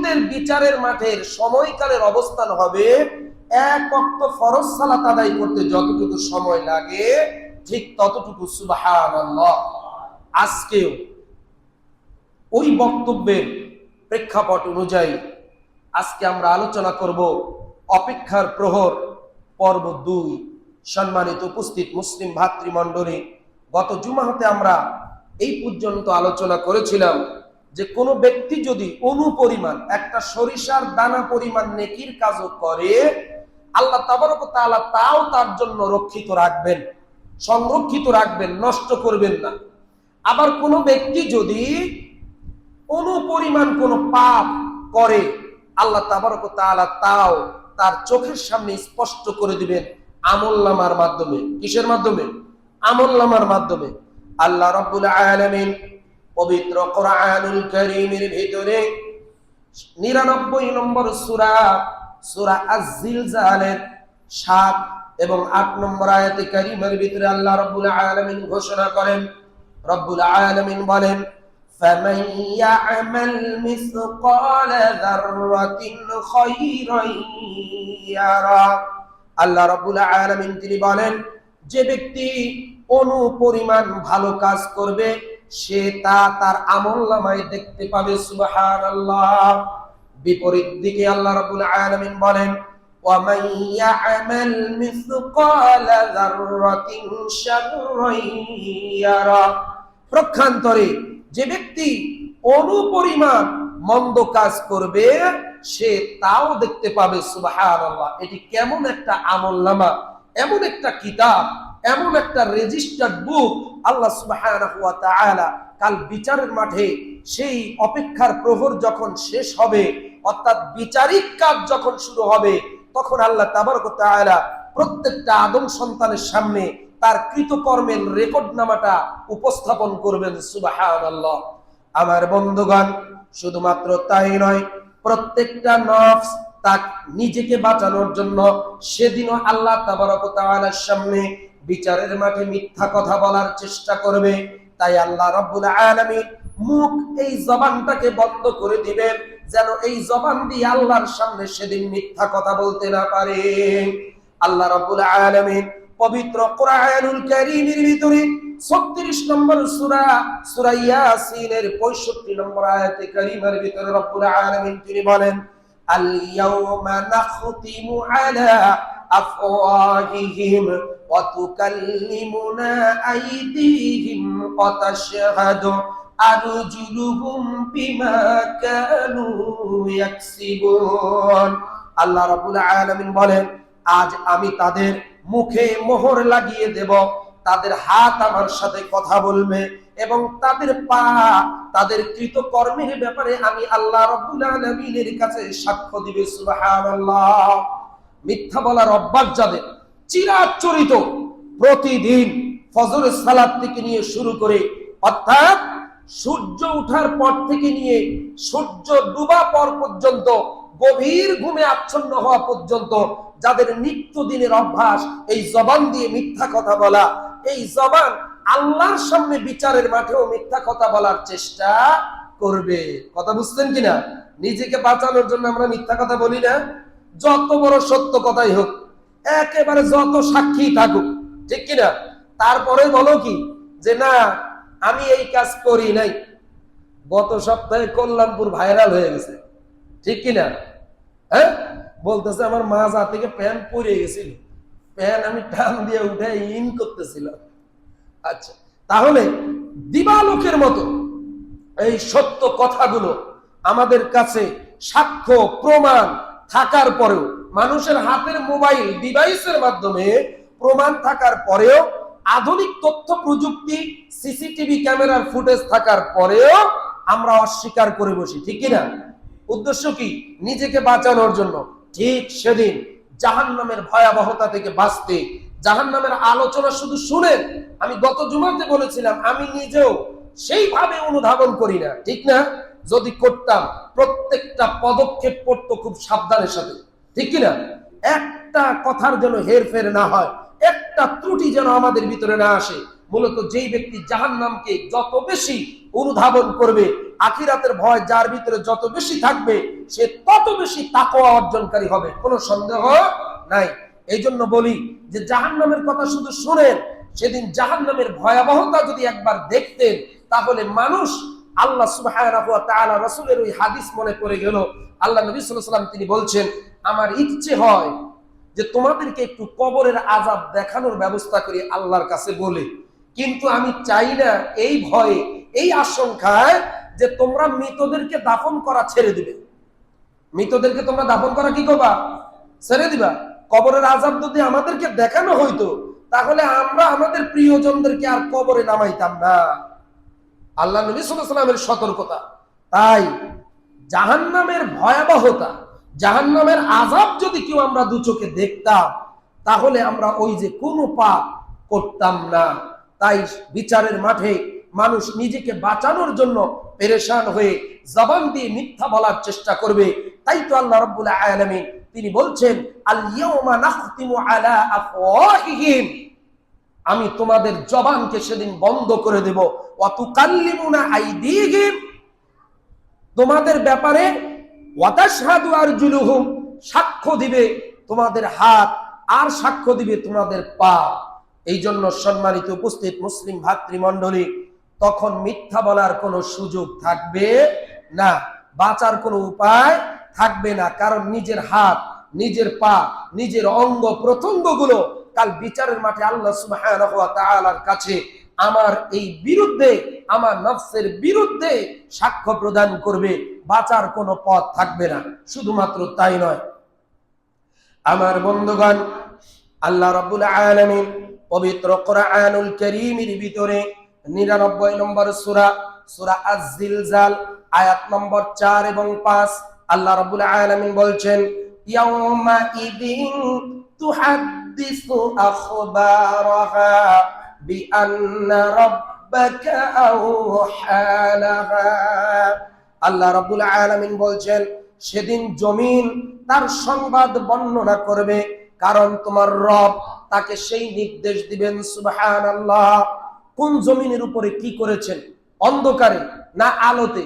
মুমিনদের বিচারের মাঠের সময়কালের অবস্থান হবে এক ওয়াক্ত ফরজ সালাত আদায় করতে যতটুকু সময় লাগে ঠিক ততটুকু সুবহানাল্লাহ। আজকেও ওই বক্তব্যের প্রেক্ষাপট অনুযায়ী আজকে আমরা আলোচনা করব অপেক্ষার প্রহর পর্ব 2। সম্মানিত উপস্থিত মুসলিম ভাতৃমণ্ডলী, গত জুমাতে আমরা এই পর্যন্ত আলোচনা করেছিলাম যে কোনো ব্যক্তি যদি অনুপরিমাণ একটা সরিষার দানা পরিমাণ নেকির কাজও করে, আল্লাহ তাবারক ওয়া তাআলা তাও তার জন্য রক্ষিত রাখবেন, সংরক্ষিত রাখবেন, নষ্ট করবেন না। আবার কোনো ব্যক্তি যদি অনুপরিমাণ কোনো পাপ করে, আল্লাহ তাবারক ওয়া তাআলা তাও তার চোখের সামনে স্পষ্ট করে দিবেন আমলনামার মাধ্যমে। কিসের মাধ্যমে? আমলনামার মাধ্যমে। আল্লাহ রাব্বুল আলামিন পবিত্র কোরআনুল কারীমের ভিতরে 99 নম্বর সূরা সূরা আয-জিলজালের 7 এবং 8 নম্বর আয়াতে কারীমের ভিতরে আল্লাহ রাব্বুল আলামিন ঘোষণা করেন, রব্বুল আলামিন বলেন, فَمَن يَعْمَلْ مِثْقَالَ ذَرَّةٍ خَيْرًا يَرَهُ। আল্লাহ রাব্বুল আলামিন তিনি বলেন, যে ব্যক্তি অনুপরিমাণ ভালো কাজ করবে সে তা তার আমলনামায় দেখতে পাবে। সুবহানাল্লাহ। বিপরীত দিকে আল্লাহ রাব্বুল আলামিন বলেন, وَمَن يَعْمَلْ مِثْقَالَ ذَرَّةٍ شَرًّا يَرَهُ। প্রক্ষান্তরে যে ব্যক্তি অনুপরিমাণ মন্দ কাজ করবে সে তাও দেখতে পাবে। সুবহানাল্লাহ। এটি কেমন একটা আমলনামা, এমন একটা কিতাব, এমন একটা রেজিস্টার্ড বুক। আল্লাহ সুবহানাহু ওয়া তাআলা কাল বিচারের মাঠে সেই অপেক্ষার প্রহর যখন শেষ হবে, অর্থাৎ বিচারিক কাজ যখন শুরু হবে, তখন আল্লাহ তাবারক ওয়া তাআলা প্রত্যেকটা আদম সন্তানের সামনে তার কৃতকর্মের রেকর্ডনামাটা উপস্থাপন করবেন। সুবহানাল্লাহ। আমার বন্ধুগণ, শুধুমাত্র তাই নয়, প্রত্যেকটা নফস তার নিজেকে বাঁচানোর জন্য সেদিনও আল্লাহ তাবারক ওয়া তাআলার সামনে বিচারের মাঠে মিথ্যা কথা বলার চেষ্টা করবে। তাই আল্লাহ রাব্বুল আলামিন মুখ, এই জবানটাকে বন্ধ করে দিবেন, যেন এই জবান দিয়ে আল্লাহর সামনে সেদিন মিথ্যা কথা বলতে না পারে। আল্লাহ রাব্বুল আলামিন পবিত্র কোরআনুল কারীমের ভিতরে 36 নম্বর সূরা সূরা ইয়াসিনের 65 নম্বর আয়াতে কারীমার ভিতরে রব্বুল আলামিন তিনি বলেন, আল ইয়াউমা নাখতিমু আলা আফওয়াহিহিম ওয়া তুকাল্লিমুনা আইদিহিম ওয়া তাশহাদু আরজুলুহুম বিমা কানু ইয়াকসিবুন। আল্লাহ রাব্বুল আলামিন বলেন, আজ আমি তাদের মুখে মোহর লাগিয়ে দেব, তাদের হাত আমার সাথে কথা বলবে এবং তাদের পা তাদের কৃতকর্মের ব্যাপারে আমি আল্লাহ রাব্বুল আলামিনের কাছে সাক্ষ্য দিবে। সুবহানাল্লাহ। মিথ্যা বলার অভ্যাস যাদের চিরাচরিত, প্রতিদিন ফজরের সালাত থেকে নিয়ে শুরু করে, অর্থাৎ সূর্য ওঠার পর থেকে নিয়ে সূর্য ডুবা পর পর্যন্ত, গভীর ঘুমে আচ্ছন্ন হওয়া পর্যন্ত যাদের নিত্যদিনের অভ্যাস এই জবান দিয়ে মিথ্যা কথা বলা, এই জবান আল্লাহর সামনে বিচারের মাঠেও মিথ্যা কথা বলার চেষ্টা করবে। কথা বুঝছেন কিনা? নিজেকে বাঁচানোর জন্য আমরা মিথ্যা কথা বলি না? যত বড় সত্য কথাই হোক, একেবারে যত সাক্ষী থাকুক, ঠিক কিনা? তারপরে বলো কি যে না আমি এই কাজ করি নাই। গত সপ্তাহে কল্যাণপুর ভাইরাল হয়ে গেছে, ঠিক কিনা? হ্যাঁ, বলতেছে আমার মাজা থেকে প্যান্ট পরে গেছিল, প্যান্ট আমি টান দিয়ে উঠে ইন করতেছিলাম। আচ্ছা, তাহলে দিবালোকের মতো এই সত্য কথাগুলো আমাদের কাছে সাক্ষ্য প্রমাণ থাকার পরেও, মানুষের হাতের মোবাইল ডিভাইসের মাধ্যমে প্রমাণ থাকার পরেও, আধুনিক তথ্য প্রযুক্তি সিসিটিভি ক্যামেরার ফুটেজ থাকার পরেও আমরা অস্বীকার করে বসি, ঠিক কিনা? উদ্দেশ্য কি? নিজেকে বাঁচানোর জন্য। ঠিক সেদিন জাহান্নামের ভয়াবহতা থেকে বাঁচতে, জাহান্নামের আলোচনা শুধু শুনেন, আমি গত জুমাতে বলেছিলাম আমি নিজেও সেইভাবে অনুধাবন করি না, ঠিক না? যদি করতাম প্রত্যেকটা পদক্ষেপ পড়তো খুব সাবধানের সাথে, ঠিক কিনা? একটা কথার যেন হেরফের না হয়, একটা ত্রুটি যেন আমাদের ভিতরে না আসে। মূলত যেই ব্যক্তি জাহান্নামকে যত বেশি অনুধাবন করবে, আখিরাতের ভয় যার ভিতরে যত বেশি থাকবে, সে তত বেশি তাকওয়া অর্জনকারী হবে, কোনো সন্দেহ নাই। এই জন্য বলি যে জাহান্নামের কথা শুধু শুনেন, সেদিন জাহান্নামের ভয়াবহতা যদি একবার দেখতেন, তাহলে মানুষ আল্লাহ সুবহানাহু ওয়া তাআলা রাসূলের ওই হাদিস মনে পড়ে গেল। আল্লাহ নবী সাল্লাল্লাহু আলাইহি ওয়াসাল্লাম তিনি বলছেন, আমার ইচ্ছে হয় যে তোমাদেরকে একটু কবরের আযাব দেখানোর ব্যবস্থা করি আল্লাহর কাছে বলে, কিন্তু আমি চাই না এই ভয়ে, এই আশঙ্কায় যে তোমরা মৃতদেরকে দাফন করা ছেড়ে দিবে। মৃতদেরকে তোমরা দাফন করা কি করবা? ছেড়ে দিবা। কবরের আযাব যদি আমাদেরকে দেখানো হইতো, তাহলে আমরা আমাদের প্রিয়জনদেরকে আর কবরে নামাইতাম না। আল্লাহ নবী সাল্লাল্লাহু আলাইহি ওয়াসাল্লামের সতর্কতা। তাই জাহান্নামের ভয়াবহতা, জাহান্নামের আযাব যদি কেউ আমরা দু চোখে দেখতাম, তাহলে আমরা ওই যে কোনো পাপ করতাম না। তাই বিচারের মাঠে মানুষ নিজেকে বাঁচানোর জন্য পেরেশান হয়ে জবান দিয়ে মিথ্যা বলার চেষ্টা করবে। তাই তো আল্লাহ রাব্বুল আলামিন তিনি বলছেন, আল ইয়াউমা নাখতিমু আলা আফওয়াহিহিম, আমি তোমাদের জবানকে সেদিন বন্ধ করে দেব, ওয়া তুকাল্লিমুনা আইদিহিম, তোমাদের ব্যাপারে ওয়া তাশহাদু আরজুলুহুম, সাক্ষ্য দিবে তোমাদের হাত, আর সাক্ষ্য দিবে তোমাদের পা। এই জন্য সম্মানিত উপস্থিত মুসলিম ভাতৃমণ্ডলী, তখন মিথ্যা বলার কোনো সুযোগ থাকবে না, বাঁচার কোনো উপায় থাকবে না। কারণ নিজের হাত, নিজের পা, নিজের অঙ্গ প্রত্যঙ্গগুলো কাল বিচারের মাঠে আল্লাহ সুবহানাহু ওয়া তাআলার কাছে আমার এই বিরুদ্ধে, আমার নফসের বিরুদ্ধে সাক্ষ্য প্রদান করবে, বাঁচার কোনো পথ থাকবে না। শুধুমাত্র তাই নয় আমার বন্ধুগণ, আল্লাহ রাব্বুল আলামিন পবিত্র কোরআনুল কারীমের ভিতরে 99 নম্বর সূরা, সূরা আয-জিলজাল, আয়াত নম্বর 4 এবং 5, আল্লাহ রাব্বুল আলামিন বলছেন, ইয়াউমা ইদিন তুহাদ্দিসু আখবারাহা বিআন্না রাব্বাকা আওহা লাহা। আল্লাহ রাব্বুল আলামিন বলছেন, সেদিন জমিন তার সংবাদ বর্ণনা করবে, কারণ তোমার রব তাকে সেই নির্দেশ দিবেন। সুবহানাল্লাহ। কোন জমিনের উপরে কি করেছেন? অন্ধকারে না আলোতে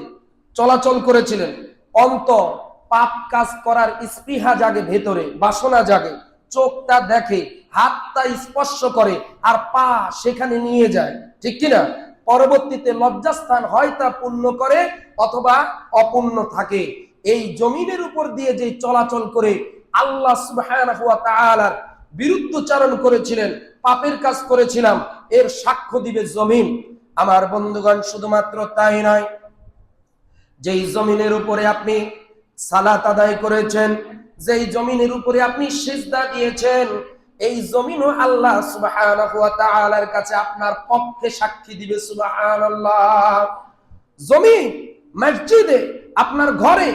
চলাচল করেছিলেন? অন্তর, পাপ কাজ করার স্পৃহা জাগে, ভেতরে বাসনা জাগে, চোখটা দেখে, হাতটা স্পর্শ করে, আর পা সেখানে নিয়ে যায়, ঠিক কিনা? পরবর্তীতে লজ্জাস্থান হয় তা পূর্ণ করে অথবা অপূর্ণ থাকে। এই জমিনের উপর দিয়ে যে চলাচল করে আল্লাহ সুবহানাহু ওয়া তাআলার বিরুদ্ধচারণ করেছিলেন, পাপের কাজ করেছিলাম, এর সাক্ষ্য দিবে জমিন। আমার বন্ধুগণ, শুধুমাত্র তাই নয়, যেই জমিনের উপরে আপনি সালাত আদায় করেছেন, যেই জমিনের উপরে আপনি সিজদা দিয়েছেন, এই জমিনও আল্লাহ সুবহানাহু ওয়া তাআলার কাছে আপনার পক্ষে সাক্ষী দিবে। সুবহানাল্লাহ। জমিন, মসজিদে, আপনার ঘরে,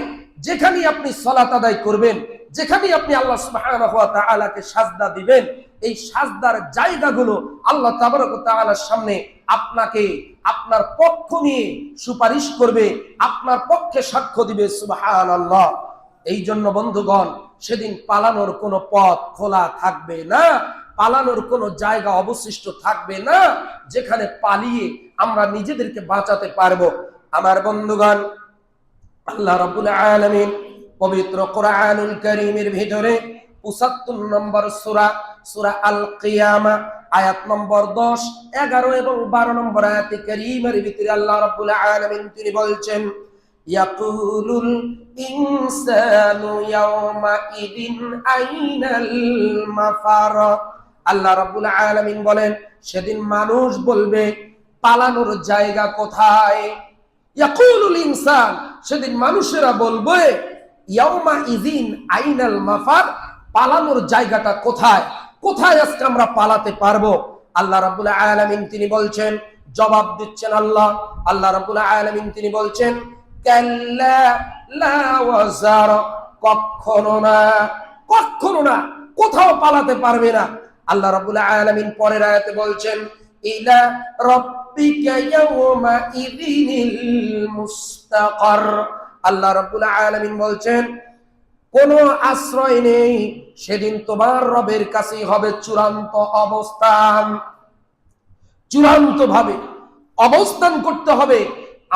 যেখানে আপনি সালাত আদায় করবেন, যেখানে আপনি আল্লাহ সুবহানাহু ওয়া তাআলাকে সাজদা দিবেন, এই সাজদার জায়গাগুলো আল্লাহ তাবারক ওয়া তাআলার সামনে আপনাকে আপনার পক্ষ নিয়ে সুপারিশ করবে, আপনার পক্ষে সাক্ষ্য দিবে। সুবহানাল্লাহ। এই জন্য বন্ধুগণ, সেদিন পালানোর কোনো পথ খোলা থাকবে না, পালানোর কোনো জায়গা অবশিষ্ট থাকবে না যেখানে পালিয়ে আমরা নিজেদেরকে বাঁচাতে পারবো। আমার বন্ধুগণ, আল্লাহ রাব্বুল আলামিন পবিত্র কোরআনুল কারীমের ভিতরে 75 নম্বর সূরা, সূরা আল কিয়ামা, আয়াত নম্বর 10, 11 এবং 12 নম্বর আয়াতে কারীমের ভিতরে আল্লাহ রাব্বুল আলামিন তিনি বলছেন, ইয়াকুলুল ইনসানু ইয়াওমা ইদিন আইনাল মাফার। আল্লাহ রাব্বুল আলামিন বলেন, সেদিন মানুষ বলবে, পালানোর জায়গা কোথায়? ইয়াকুলুল ইনসান, সেদিন মানুষেরা বলবে, ইয়াউমা ইযিন আইনাল মাফার, পালানোর জায়গাটা কোথায়? কোথায় আজকে আমরা পালাতে পারবো? আল্লাহ রাব্বুল আলামিন তিনি বলছেন, জবাব দিচ্ছেন আল্লাহ। আল্লাহ রাব্বুল আলামিন তিনি বলছেন, কাল্লা লা ওয়াজার, কখনো না, কখনো না, কোথাও পালাতে পারবে না। আল্লাহ রাব্বুল আলামিন পরের আয়াতে বলছেন, ইলা রাব্বিকা ইয়াউমা ইযিনিল মুস্তাকার। আল্লাহ রাব্বুল আলামিন বলছেন, কোনো আশ্রয় নেই, সেদিন তোমার রবের কাছেই হবে চূড়ান্ত অবস্থান। চূড়ান্ত ভাবে অবস্থান করতে হবে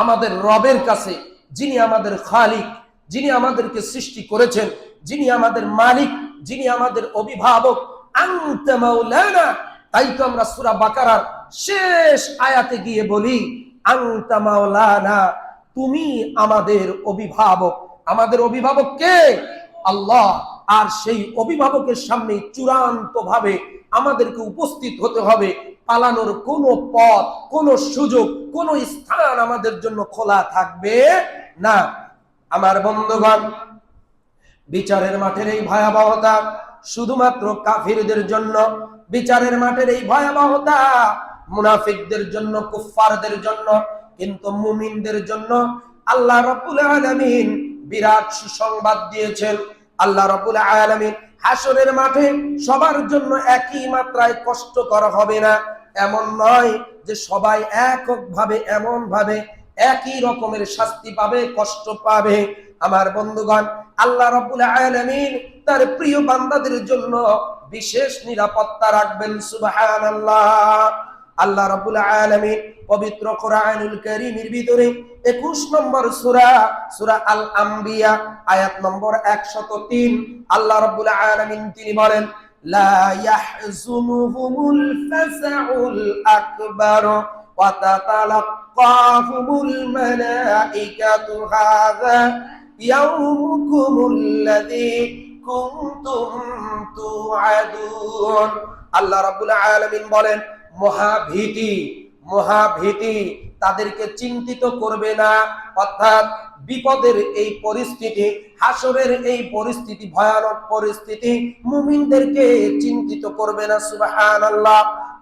আমাদের রবের কাছে, যিনি আমাদের খালিক, যিনি আমাদেরকে সৃষ্টি করেছেন, যিনি আমাদের মালিক, যিনি আমাদের অভিভাবক। আনতা মাওলানা। তাই তো আমরা সূরা বাকারার শেষ আয়াতে গিয়ে বলি, আনতা মাওলানা, তুমি আমাদের অভিভাবক। আমাদের অভিভাবক কে? আল্লাহ। আর সেই অভিভাবকের সামনে চূড়ান্ত ভাবে আমাদেরকে উপস্থিত হতে হবে। পালানোর কোনো পথ, কোনো সুযোগ, কোনো স্থান আমাদের জন্য খোলা থাকবে না। আমার বন্ধুগণ, বিচারের মাঠের এই ভয়াবহতা শুধুমাত্র কাফিরদের জন্য। বিচারের মাঠের এই ভয়াবহতা মুনাফিকদের জন্য, কুফফারদের জন্য, কিন্তু মুমিনদের জন্য আল্লাহ রাব্বুল আলামিন বিরাট সুসংবাদ দিয়েছেন। আল্লাহ রাব্বুল আলামিন হাসরের মাঠে সবার জন্য একই মাত্রায় কষ্টকর হবে না, এমন নয় যে সবাই এককভাবে এমন ভাবে একই রকমের শাস্তি পাবে, কষ্ট পাবে। আমার বন্ধুগণ, আল্লাহ রাব্বুল আলামিন তার প্রিয় বান্দাদের জন্য বিশেষ নিরাপত্তা রাখবেন। সুবহানাল্লাহ। আল্লাহ রাব্বুল আলামিন পবিত্র কোরআনুল কারীমের ভিতরে 21 নম্বর সূরা, সূরা আল আম্বিয়া আয়াত নম্বর 103, আল্লাহ রাব্বুল আলামিন তিনি বলেন, লা ইয়াহজুনুহুমুল ফাসাউল আকবার ওয়া তাতালাক্কাহুমুল মালাইকাতু হাযা ইয়াউমুকুমুল্লাযী কুনতুম তুআদুন। আল্লাহ রাব্বুল আলামিন বলেন, মহাভীতি তাদেরকে চিন্তিত করবে না। অর্থাৎ বিপদের এই পরিস্থিতি, হাসরের এই পরিস্থিতি, ভয়ানক পরিস্থিতি মুমিনদেরকে চিন্তিত করবে না। সুবহানাল্লাহ।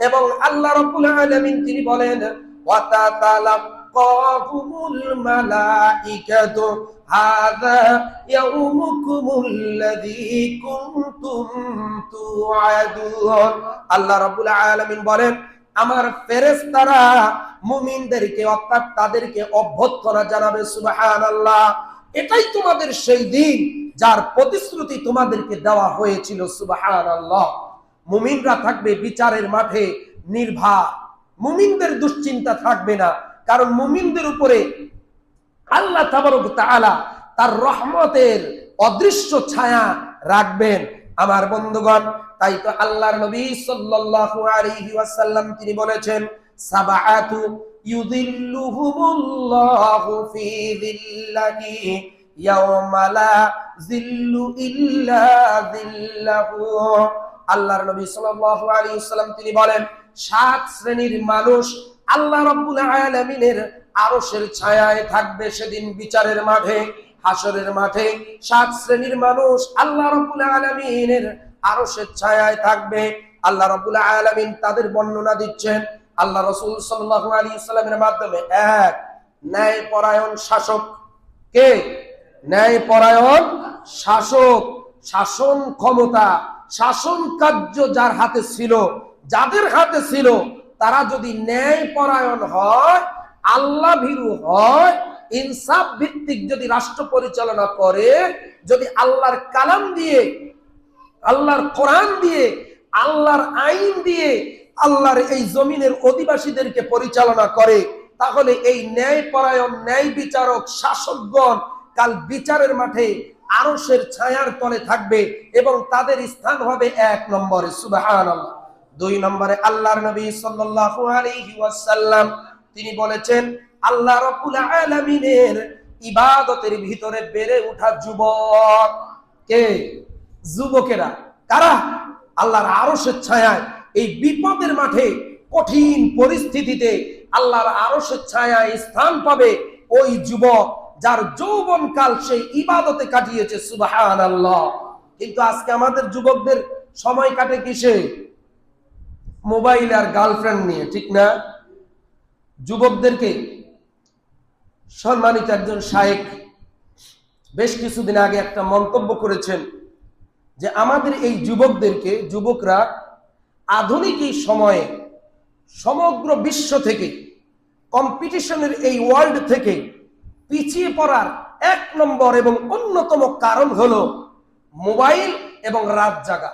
এবং আল্লাহ রাব্বুল আলামিন তিনি বলেন, ওয়া তাতালাক্কাহুমুল মালাইকাতু হাযা ইয়াউমুকুমুল্লাযী কুনতুম তুআদুন। আল্লাহ রাব্বুল আলামিন বলেন, আমার ফেরেশতারা মুমিনদেরকে অর্থাৎ তাদেরকে অভ্যর্থনা জানাবে। সুবহানাল্লাহ। এটাই তোমাদের সেই দিন যার প্রতিশ্রুতি তোমাদেরকে দেওয়া হয়েছিল। সুবহানাল্লাহ। মুমিনরা থাকবে বিচারের মাঠে নির্ভয়, মুমিনদের দুশ্চিন্তা থাকবে না, কারণ মুমিনদের উপরে আল্লাহ তাবারক তাআলা তার রহমতের অদৃশ্য ছায়া রাখবেন। আমার বন্ধুগণ, তাই তো আল্লাহর নবী সাল্লাল্লাহু আলাইহি ওয়াসাল্লাম তিনি বলেছেন, সাবাআতু ইউযিল্লুহুমুল্লাহু ফি যিল্লাহি ইয়াওমা লা যিল্লু ইল্লা যিল্লাহু। আল্লাহর নবী সাল্লাল্লাহু আলাইহি ওয়াসাল্লাম তিনি বলেন, 7 শ্রেণীর মানুষ আল্লাহ রাব্বুল আলামিনের আরশের ছায়ায় থাকবে সেদিন বিচারের মাঠে, হাসরের মাঠে। 7 শ্রেণীর মানুষ আল্লাহ রাব্বুল আলামিনের আরশের ছায়ায় থাকবে। আল্লাহ রাব্বুল আলামিন তাদের বর্ণনা দিচ্ছেন আল্লাহ রাসূল সাল্লাল্লাহু আলাইহি ওয়াসাল্লামের মাধ্যমে। এক, ন্যায়পরায়ণ শাসক। কে? ন্যায়পরায়ণ শাসক। শাসন ক্ষমতা, শাসন কার্য যার হাতে ছিল, যাদের হাতে ছিল, তারা যদি ন্যায়পরায়ণ হয়, আল্লাহ ভীরু হয়, ইনসাফ ভিত্তিক যদি রাষ্ট্র পরিচালনা করে, যদি আল্লাহর কালাম দিয়ে, আল্লাহর কোরআন দিয়ে, আল্লাহর আইন দিয়ে আল্লাহর এই জমিনের অধিবাসীদেরকে পরিচালনা করে, তাহলে এই ন্যায়পরায়ণ ন্যায় বিচারক শাসকগণ কাল বিচারের মাঠে আরশের ছায়ার তলে থাকবে এবং তাদের স্থান হবে 1 নম্বরে। সুবহানাল্লাহ। 2 নম্বরে আল্লাহর নবী সাল্লাল্লাহু আলাইহি ওয়াসাল্লাম তিনি বলেছেন, আল্লাহ রাব্বুল আলামিনের ইবাদতের ভিতরে বেড়ে ওঠা যুবক। কে? যুবকেরা। কারা? আল্লাহর আরশের ছায়ায় এই বিপদের মাঠে, কঠিন পরিস্থিতিতে আল্লাহর আরশের ছায়ায় স্থান পাবে ওই যুবক যার যৌবনকাল সেই ইবাদতে কাটিয়েছে। সুবহানাল্লাহ। কিন্তু আজকে আমাদের যুবকদের সময় কাটে কিসে? মোবাইল আর গার্লফ্রেন্ড নিয়ে, ঠিক না? যুবকদেরকে সম্মানিত একজন শায়েখ বেশ কিছুদিন আগে একটা মন্তব্য করেছেন যে আমাদের এই যুবকদেরকে, যুবকরা আধুনিক এই সময়ে সমগ্র বিশ্ব থেকে, কম্পিটিশনের এই ওয়ার্ল্ড থেকে পিছিয়ে পড়ার 1 নম্বর এবং অন্যতম কারণ হলো মোবাইল এবং রাত জাগা।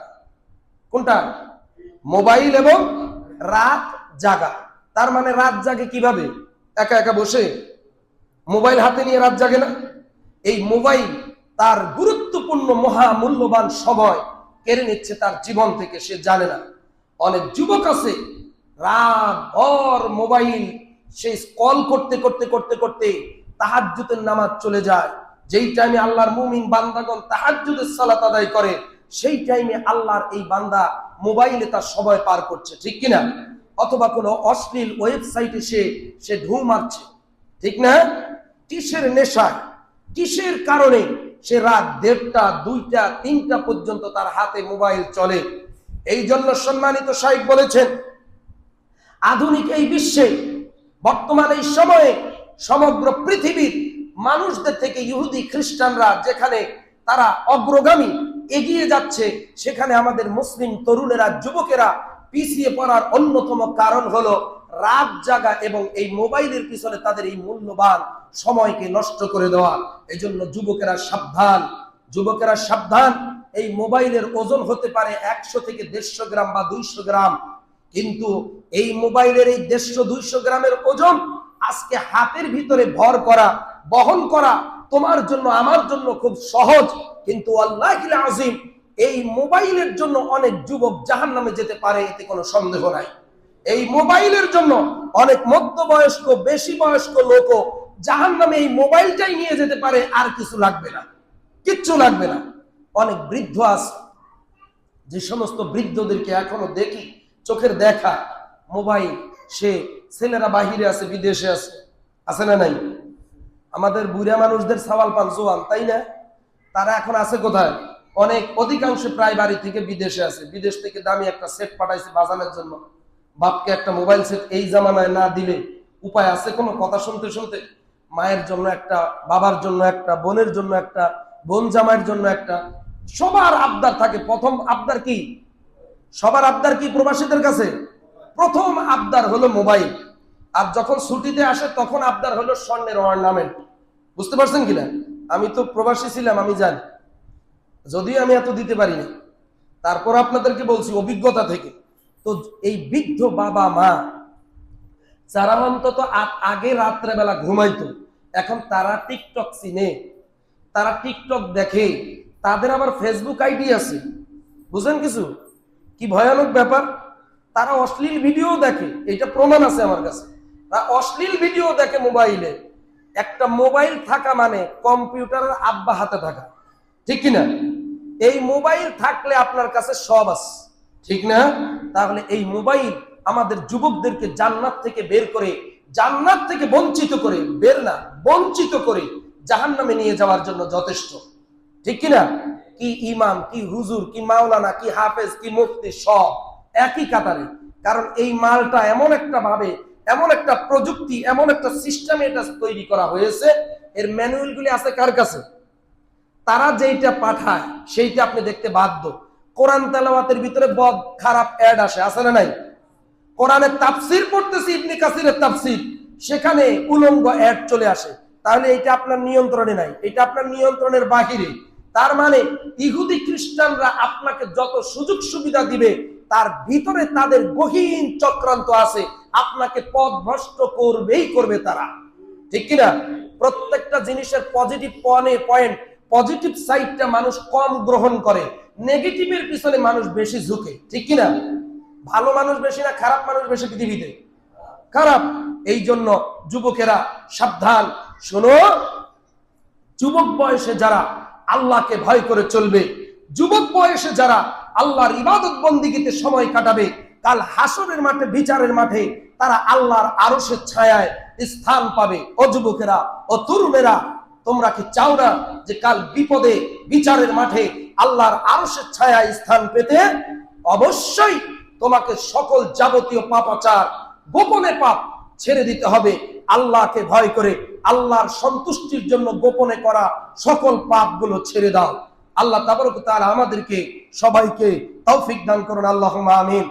কোনটা? মোবাইল এবং রাত জাগা। তার মানে রাত জাগে কিভাবে? একা একা বসে মোবাইল হাতে নিয়ে রাত জাগে না। এই মোবাইল তার গুরুত্বপূর্ণ মহামূল্যবান সময় কেড়ে নিচ্ছে তার জীবন থেকে, সে জানে না। অনেক যুবক আছে রাত ভর মোবাইল সে কল করতে করতে করতে করতে তাহাজ্জুদের নামাজ চলে যায়। যেই টাইমে আল্লাহর মুমিন বান্দাগণ তাহাজ্জুদের সালাত আদায় করে, সেই টাইমে আল্লাহর এই বান্দা মোবাইলে তার সময় পার করছে, ঠিক কিনা? অথবা কোনো অশ্লীল ওয়েবসাইটে সে ঢু মারছে, ঠিক না? কিসের নেশায়, কিসের কারণে সে রাত 1:30, 2টা, 3টা পর্যন্ত তার হাতে মোবাইল চলে? এই জন্য সম্মানিত শাইখ বলেছেন, আধুনিক এই বিশ্বে বর্তমান এই সময়ে সমগ্র পৃথিবীর মানুষদের থেকে ইহুদি খ্রিস্টানরা যেখানে তারা অগ্রগামী এগিয়ে যাচ্ছে, সেখানে আমাদের মুসলিম তরুণেরা, যুবকেরা পিছিয়ে পড়ার অন্যতম কারণ হলো রাত জাগা এবং এই মোবাইলের পিছনে তাদের এই মূল্যবান সময়কে নষ্ট করে দেওয়া। এই জন্য যুবকেরা সাবধান, যুবকেরা সাবধান। এই মোবাইলের ওজন হতে পারে 100 থেকে 150 গ্রাম বা 200 গ্রাম, কিন্তু এই মোবাইলের এই 150-200 গ্রামের ওজন আজকে হাতের ভিতরে ভর করা, বহন করা তোমার জন্য আমার জন্য খুব সহজ, কিন্তু আল্লাহুল আযীম এই মোবাইলের জন্য অনেক যুবক জাহান্নামে যেতে পারে, এতে কোনো সন্দেহ নাই। এই মোবাইলের জন্য অনেক মধ্যবয়স্ক, বেশি বয়স্ক লোকও জাহান্নামে এই মোবাইলটাই নিয়ে যেতে পারে, আর কিছু লাগবে না, কিচ্ছু লাগবে না। অনেক বৃদ্ধ আছে, যে সমস্ত বৃদ্ধদেরকে এখনো দেখি চোখের দেখা মোবাইল, সে ছেলেরা বাহিরে আছে, বিদেশে আছে, আছে না নাই? আমাদের বুড়া মানুষদের সওয়াল পান জোয়ান, তাই না? তারা এখন আছে কোথায়? অনেক অধিকাংশ প্রায় বাড়ি থেকে বিদেশে আছে। বিদেশ থেকে দামি একটা সেট পাঠাইছে বাজানোর জন্য। বাপকে একটা মোবাইল সেট এই জামানায় না দিলে উপায় আছে কোনো? কথা শুনতে শুনতে মায়ের জন্য একটা, বাবার জন্য একটা, বোনের জন্য একটা, বোন জামাইয়ের জন্য একটা, সবার আবদার থাকে। প্রথম আবদার কি? সবার আবদার কি প্রবাসীদের কাছে? প্রথম আবদার হলো মোবাইল। আর যখন ছুটিতে আসে তখন আবদার হলো স্বর্ণের অর্নামেন্ট। বুঝতে পারছেন কিনা? আমি তো প্রবাসী ছিলাম, আমি জানি, যদিও আমি এত দিতে পারি না, তারপর আপনাদেরকে বলছি অভিজ্ঞতা থেকে। তো এই বৃদ্ধ বাবা মা যারা অন্তত আগে রাত্রেবেলা ঘুমাইতো, এখন তারা টিকটক চিনে, তারা টিকটক দেখে, তাদের আবার ফেসবুক আইডি আছে। বুঝেন কিছু? কি ভয়ানক ব্যাপার! তারা অশ্লীল ভিডিও দেখে, এটা প্রমাণ আছে আমার কাছে। তারা অশ্লীল ভিডিও দেখে মোবাইলে। একটা মোবাইল থাকা মানে কম্পিউটারের আব্বা হাতে থাকা, ঠিক কিনা? এই মোবাইল থাকলে আপনার কাছে সব আছে, ঠিক না? তাহলে এই মোবাইল আমাদের যুবকদেরকে জান্নাত থেকে বের করে, জান্নাত থেকে বঞ্চিত করে, বের না বঞ্চিত করে জাহান্নামে নিয়ে যাওয়ার জন্য যথেষ্ট, ঠিক কিনা? কি ইমাম, কি হুজুর, কি মাওলানা, কি হাফেজ, কি মুফতি, সব একই কাতারে। কারণ এই মালটা এমন একটা ভাবে, এমন একটা প্রযুক্তি, এমন একটা সিস্টেমে এটা তৈরি করা হয়েছে, এর ম্যানুয়াল গুলি আছে কার কাছে? তারা যেইটা পাঠায় সেইটা আপনি দেখতে বাধ্য। কোরআন তেলাওয়াতের ভিতরে বদ খারাপ অ্যাড আসে, আছে না নাই? কোরআনের তাফসীর পড়তেছি, ইবনে কাসিরের তাফসীর, সেখানে উলঙ্গ অ্যাড চলে আসে। তাহলে এটা আপনার নিয়ন্ত্রণে নাই, এটা আপনার নিয়ন্ত্রণের বাহিরে। তার মানে ইহুদি খ্রিস্টানরা আপনাকে যত সুযোগ সুবিধা দিবে, তার ভিতরে তাদের গহীন চক্রান্ত আছে, আপনাকে পথভ্রষ্ট করবেই করবে তারা, ঠিক কিনা? প্রত্যেকটা জিনিসের পজিটিভ পয়েন্ট, পজিটিভ সাইডটা মানুষ কম গ্রহণ করে, নেগেটিভের পিছনে মানুষ বেশি ঝুঁকে, ঠিক কিনা? ভালো মানুষ বেশি না খারাপ মানুষ বেশি পৃথিবীতে? খারাপ। এই জন্য যুবকেরা সাবধান। শোনো, যুবক বয়সে যারা আল্লাহকে ভয় করে চলবে, যুবক বয়সে যারা আল্লাহর ইবাদত বন্দিগিতে সময় কাটাবে, কাল হাসরের মাঠে, বিচারের মাঠে তারা আল্লাহর আরশের ছায়ায় স্থান পাবে। ও যুবকেরা, ও তরুণেরা, তোমরা কি চাও না যে কাল বিপদে বিচারের মাঠে আল্লাহর আরশের ছায়ায় স্থান পেতে? অবশ্যই তোমাকে সকল যাবতীয় পাপাচার, গোপনে পাপ ছেড়ে দিতে হবে। আল্লাহকে ভয় করে আল্লাহর সন্তুষ্টির জন্য গোপনে করা সকল পাপগুলো ছেড়ে দাও। আল্লাহ তাবারক ওয়া তাআলা আমাদেরকে সবাইকে তৌফিক দান করুন, আল্লাহুম্মা আমিন।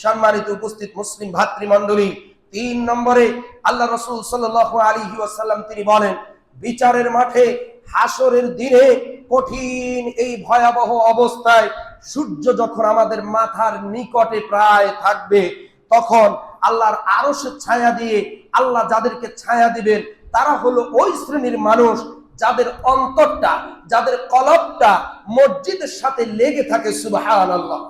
সম্মানিত উপস্থিত মুসলিম ভাতৃমণ্ডলী, 3 নম্বরে আল্লাহ রাসূল সাল্লাল্লাহু আলাইহি ওয়াসাল্লাম তিনি বলেন, বিচারের মাঠে হাসরের দিনে কঠিন এই ভয়াবহ অবস্থায় সূর্য যখন আমাদের মাথার নিকটে প্রায় থাকবে, তখন আল্লাহর আরশের ছায়া দিয়ে আল্লাহ যাদেরকে ছায়া দিবেন তারা হলো ওই শ্রেণীর মানুষ যাদের অন্তরটা, যাদের কলবটা মসজিদের সাথে লেগে থাকে। সুবহানাল্লাহ।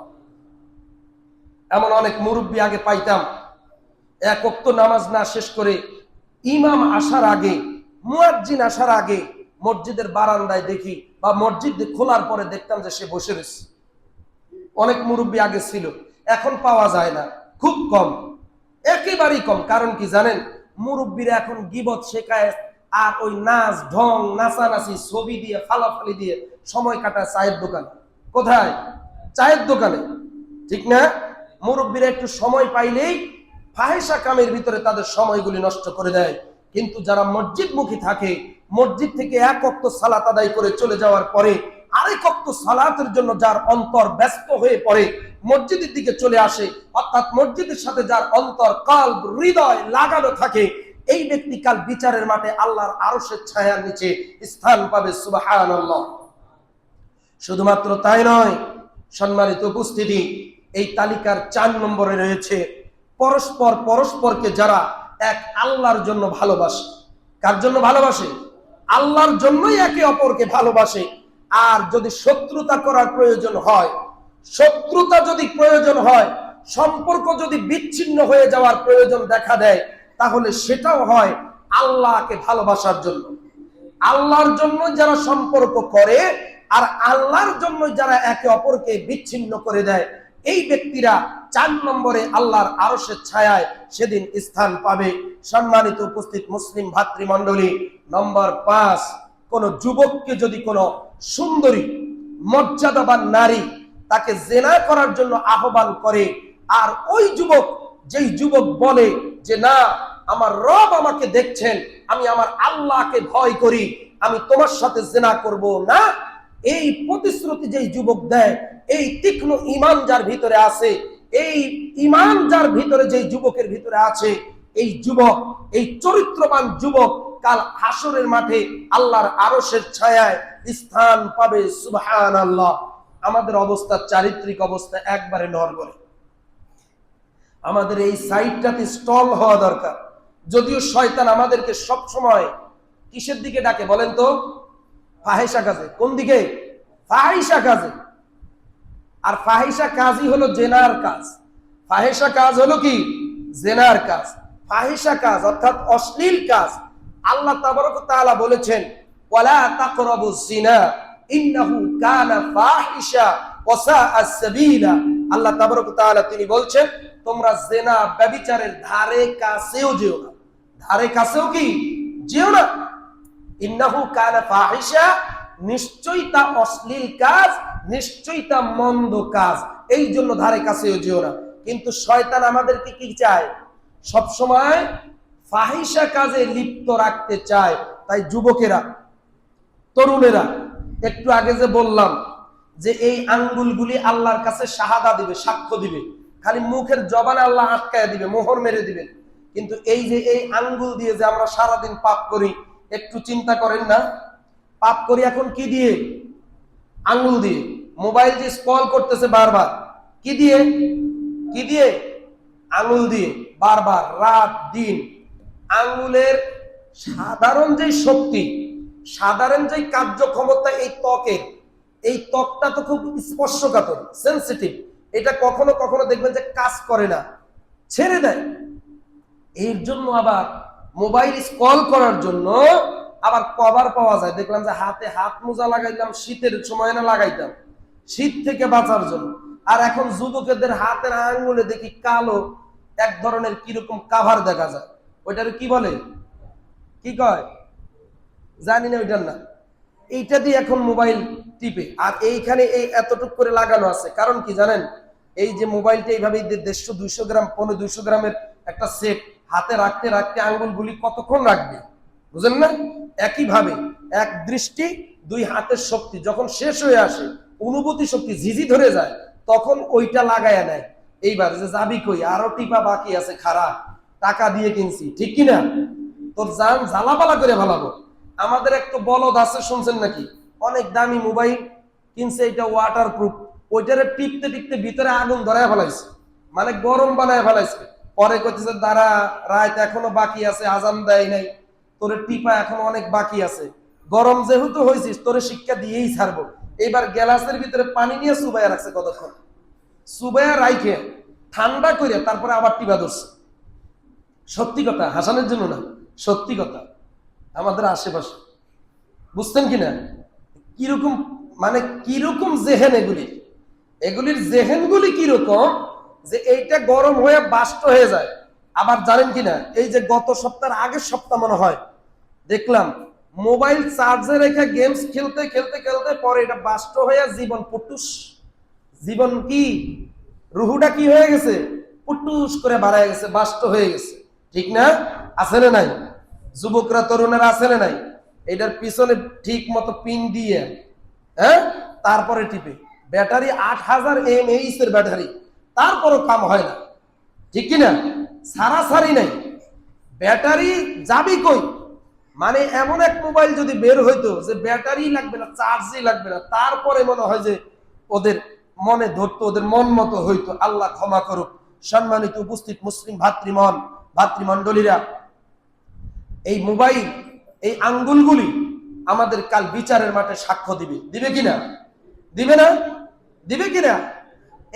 এমন অনেক মুরব্বী আগে পাইতাম, এক ওয়াক্ত নামাজ না শেষ করে ইমাম আসার আগে, মুয়াজ্জিন আসার আগে মসজিদের বারান্দায় দেখি বা মসজিদ খোলার পরে দেখতাম যে সে বসে রয়েছে। অনেক মুরব্বী আগে ছিল, এখন পাওয়া যায় না, খুব কম, একেবারেই কম। কারণ কি জানেন, মুরব্বীরা এখন গীবত শেখায় আর ওই নাচ ঢং নাচানাচি ছবি দিয়ে ফালাফালি দিয়ে সময় কাটায় চায়ের দোকানে। কোথায়? চায়ের দোকানে, ঠিক না? মুরব্বীরা একটু সময় পাইলেই ফাহেসা কামের ভিতরে তাদের সময়গুলি নষ্ট করে দেয়। কিন্তু যারা মসজিদমুখী থাকে, মসজিদ থেকে এক ওয়াক্ত সালাত আদায় করে চলে যাওয়ার পরে আরেক ওয়াক্ত সালাতের জন্য যার অন্তর ব্যস্ত হয়ে পড়ে মসজিদের দিকে চলে আসে, অর্থাৎ মসজিদের সাথে যার অন্তর কলব হৃদয় লাগানো থাকে, এই ব্যক্তি কাল বিচারের মাঠে আল্লাহর আরশের ছায়ার নিচে স্থান পাবে। সুবহানাল্লাহ। শুধুমাত্র তাই নয়, সম্মানিত উপস্থিতি, এই তালিকার 4 নম্বরে রয়েছে পরস্পরকে যারা এক আল্লাহর জন্য ভালোবাসে। কার জন্য ভালোবাসে? আল্লাহর জন্যই একে অপরকে ভালোবাসে। আর যদি শত্রুতা করার প্রয়োজন হয়, শত্রুতা যদি প্রয়োজন হয়, সম্পর্ক যদি বিচ্ছিন্ন হয়ে যাওয়ার প্রয়োজন দেখা দেয়, তাহলে সেটাও হয় আল্লাহকে ভালোবাসার জন্য। আল্লাহর জন্য যারা সম্পর্ক করে আর আল্লাহর জন্য যারা একে অপরকে বিচ্ছিন্ন করে দেয়, এই ব্যক্তিরা 4 নম্বরে আল্লাহর আরশের ছায়ায় সেদিন স্থান পাবে। সম্মানিত উপস্থিত মুসলিম ভাতৃমণ্ডলী, নম্বর 5, কোন যুবককে যদি কোনো সুন্দরী মর্যাদাবান নারী তাকে জেনা করার জন্য আহ্বান করে, আর ওই যুবক, যেই যুবক বলে যে না, আমার রব আমাকে দেখছেন, আমি আমার আল্লাহকে ভয় করি, আমি তোমার সাথে জেনা করব না, এই প্রতিশ্রুতি যেই যুবক দেয়, এই তীক্ষ্ণ ঈমান যার ভিতরে আছে, এই ঈমান যার ভিতরে, যেই যুবকের ভিতরে আছে, এই যুবক, এই চরিত্রবান যুবক কাল হাসরের মাঠে আল্লাহর আরশের ছায়ায় স্থান পাবে। সুবহানাল্লাহ। আমাদের অবস্থা, চারিত্রিক অবস্থা একবারে নড়বড়ে। আমাদের এই সাইডটাতে স্টল হওয়া দরকার। যদিও শয়তান আমাদেরকে সব সময় কিসের দিকে ডাকে বলেন তো? ফাহিশা কাজে। কোন দিকে? ফাহিশা কাজে। আর ফাহিশা কাজই হলো জেনার কাজ। ফাহিশা কাজ হলো কি? জেনার কাজ। ফাহিশা কাজ অর্থাৎ অশ্লীল কাজ। আল্লাহ তাবারক ওয়া তাআলা বলেছেন, ওয়ালা তাকরাবুজ জিনা ইন্নাহু কানা ফাহিশা ওয়া সাআ সাবিলা। আল্লাহ তাবারক ওয়া তাআলা তিনি বলছেন, তোমরা জিনা ব্যভিচারের ধারে কাছেও যেও না। ধারে কাছেও কি? যেও না। ইন্নাহু কানা ফাহিশা, নিশ্চয়ই তা অশ্লীল কাজ, নিশ্চয়ই তা মন্দ কাজ, এই জন্য ধারে কাছেও যেও না। কিন্তু শয়তান আমাদেরকে কি চায়? সব সময় ফাহিশা কাজে লিপ্ত রাখতে চায়। তাই যুবকেরা, তরুণেরা, একটু আগে যে বললাম যে এই আঙ্গুলগুলি আল্লাহর কাছে শাহাদা দিবে, সাক্ষ্য দিবে, খালি মুখের জবানে আল্লাহ আটকায় দিবে, মোহর মেরে দিবেন। কিন্তু এই যে এই আঙ্গুল দিয়ে যে আমরা সারাদিন পাপ করি, একটু চিন্তা করেন না? পাপ করি এখন কি দিয়ে? আঙ্গুল দিয়ে। মোবাইল যে স্ক্রল করতেছে বারবার, কি দিয়ে? কি দিয়ে? আঙ্গুল দিয়ে বারবার, রাত দিন। আঙ্গুলের সাধারণ যে শক্তি, সাধারণ যে কার্যক্ষমতা এই ত্বকের, এই ত্বকটা তো খুব স্পর্শকাতর, সেনসিটিভ। এটা কখনো কখনো দেখবেন যে কাজ করে না, ছেড়ে দেয়। এর জন্য আবার মোবাইল স্ক্রল করার জন্য আবার কভার পাওয়া যায়। দেখলাম যে হাতে হাত মোজা লাগাইতাম, শীতের সময় না লাগাইতাম, শীত থেকে বাঁচার জন্য। আর এখন যুবকেদের হাতের আঙ্গুলে দেখি কালো এক ধরনের কিরকম কাভার দেখা যায়। ওইটার কি বলে? কি কয় জানি না, ওইটার না। এইটা দিয়ে এখন মোবাইল টিপে, আর এইখানে এই এতটুক করে লাগানো আছে। কারণ কি জানেন? এই যে মোবাইলটা এইভাবে 150-200 গ্রাম, 200 গ্রামের একটা সেট হাতে রাখতে রাখতে আঙ্গুলগুলি কতক্ষণ রাখবে, বুঝেন না? একইভাবে এক দৃষ্টি, 2 হাতের শক্তি যখন শেষ হয়ে আসে, অনুভূতি শক্তি ঝিঝি ধরে যায়, তখন ওইটা লাগায়া নেয়। এইবার যে যাবি কই, আরো টিপা বাকি আছে, খারাপ টাকা দিয়ে কিনছি, ঠিক কিনা? তোর জান জ্বালাপালা করে ভালাবো। আমাদের একটু বলদ আছে, শুনছেন নাকি? অনেক দামি মোবাইল কিনছে, এটা ওয়াটার প্রুফ, ওইটারে টিপতে টিপতে ভিতরে আগুন ধরায় ফেলাইছে, মানে গরম বানায় ফেলাইছে। পরে কইতেছে দাঁড়া, রাত এখনো বাকি আছে, আজান দেয় নাই, তোরে টিপা এখনো অনেক বাকি আছে, গরম যেহেতু হয়েছিস তোরে শিক্ষা দিয়েই ছাড়বো। এইবার গ্লাসের ভিতরে পানি নিয়ে চুবাইয়া রাখছে কতক্ষণ, চুবাইয়া রাইখে ঠান্ডা করে তারপরে আবার টিপা ধরছে। সত্যি কথা, হাসানের জন্য না, সত্যি কথা আমাদের আশেপাশে, বুঝতেন কিনা কিরকম, মানে কিরকম জেহেন এগুলির জেহেনগুলি কিরকম যে এইটা গরম হয়ে বাষ্প হয়ে যায়। আবার জানেন কিনা, এই যে গত সপ্তাহের আগের সপ্তাহ মনে হয় দেখলাম মোবাইল চার্জে রেখে গেমস খেলতে খেলতে খেলতে পরে এটা বাষ্প হয়ে জীবন পুটুস, জীবন কি রুহুটা কি হয়ে গেছে, পুটুস করে বাড়ায় গেছে, বাষ্প হয়ে গেছে। ঠিক না? আছে না নাই? যুবকরা তরুণেরা আছে না নাই? এটার পিছনে ঠিক মতো পিন দিয়ে হ্যাঁ তারপরে টিপে, ব্যাটারি 8000 mAh এর ব্যাটারি, তারপরও কাম হয় না। ঠিক কিনা? সারাসারি নাই, ব্যাটারি যাবি কই? মানে এমন এক মোবাইল যদি বের হইতো যে ব্যাটারি লাগবে না, চার্জই লাগবে না, তারপরে মনে হয় যে ওদের মনে ধরতো, ওদের মন মতো হইতো। আল্লাহ ক্ষমা করুক। সম্মানিত উপস্থিত মুসলিম ভাতৃমণ্ডলীরা, এই মোবাইল, এই আঙ্গুলগুলি আমাদের কাল বিচারের মাঠে সাক্ষ্য দিবে। দিবে কিনা? দিবে না? দিবে কিনা?